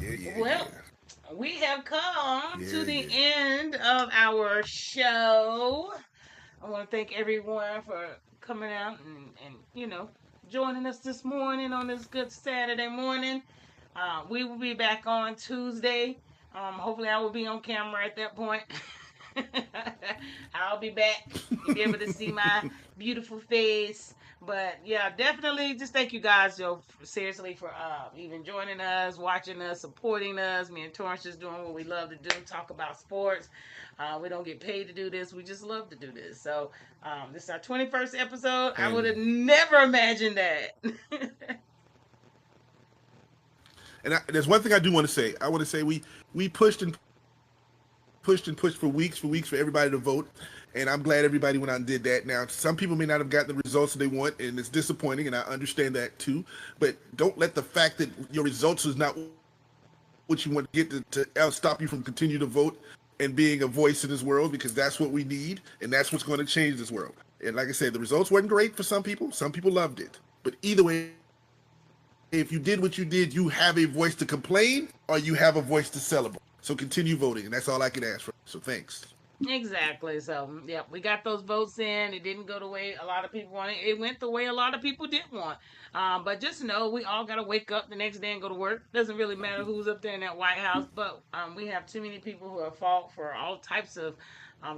Yeah, yeah, Well, yeah, we have come yeah, to the yeah. end of our show. I want to thank everyone for coming out and joining us this morning on this good Saturday morning. We will be back on Tuesday. Hopefully, I will be on camera at that point. I'll be back. You'll be able to see my beautiful face. But yeah, definitely just thank you guys, seriously, for even joining us, watching us, supporting us. Me and Torrence just doing what we love to do, talk about sports. We don't get paid to do this. We just love to do this. So this is our 21st episode. I would have And never imagined that. there's one thing I do want to say. I want to say we pushed for weeks for everybody to vote, and I'm glad everybody went out and did that. Now, some people may not have gotten the results that they want, and it's disappointing, and I understand that too. But don't let the fact that your results is not what you want to get to stop you from continue to vote and being a voice in this world, because that's what we need, and that's what's going to change this world. And like I said, the results weren't great for some people. Some people loved it. But either way, if you did what you did, you have a voice to complain or you have a voice to celebrate. So continue voting, and that's all I can ask for. So thanks. Exactly. So, yeah, we got those votes in. It didn't go the way a lot of people wanted. It went the way a lot of people didn't want. But just know we all got to wake up the next day and go to work. Doesn't really matter who's up there in that White House. But we have too many people who have fought for all types of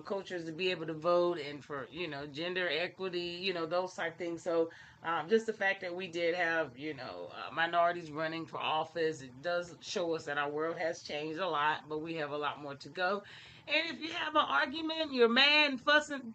cultures to be able to vote and for, gender equity, those type things. So just the fact that we did have, minorities running for office, it does show us that our world has changed a lot, but we have a lot more to go. And if you have an argument, you're mad and fussing,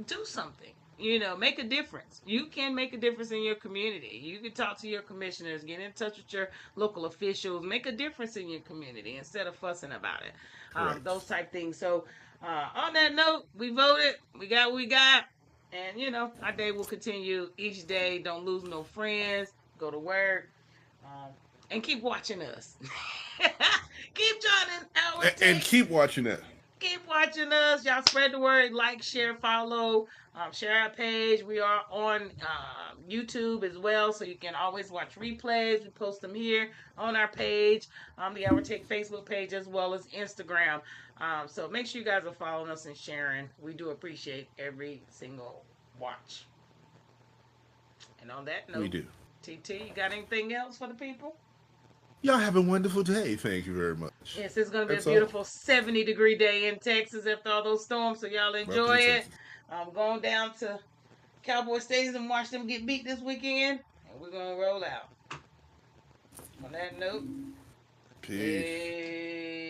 do something. Make a difference. You can make a difference in your community. You can talk to your commissioners, get in touch with your local officials, make a difference in your community instead of fussing about it. Correct. Those type things. So, on that note, we voted. We got what we got. And, our day will continue each day. Don't lose no friends. Go to work. Um, and keep watching us. Keep joining our And take. keep watching that. Keep watching us. Y'all spread the word. Like, share, follow, share our page. We are on YouTube as well, so you can always watch replays. We post them here on our page, the Our Take Facebook page, as well as Instagram. So make sure you guys are following us and sharing. We do appreciate every single watch. And on that We note, do. TT, you got anything else for the people? Y'all have a wonderful day. Thank you very much. Yes, it's going to be a That's all. beautiful 70-degree day in Texas after all those storms, so y'all Welcome enjoy to it. Texas. I'm going down to Cowboy Stadium and watch them get beat this weekend, and we're going to roll out. On that note, Peace. hey.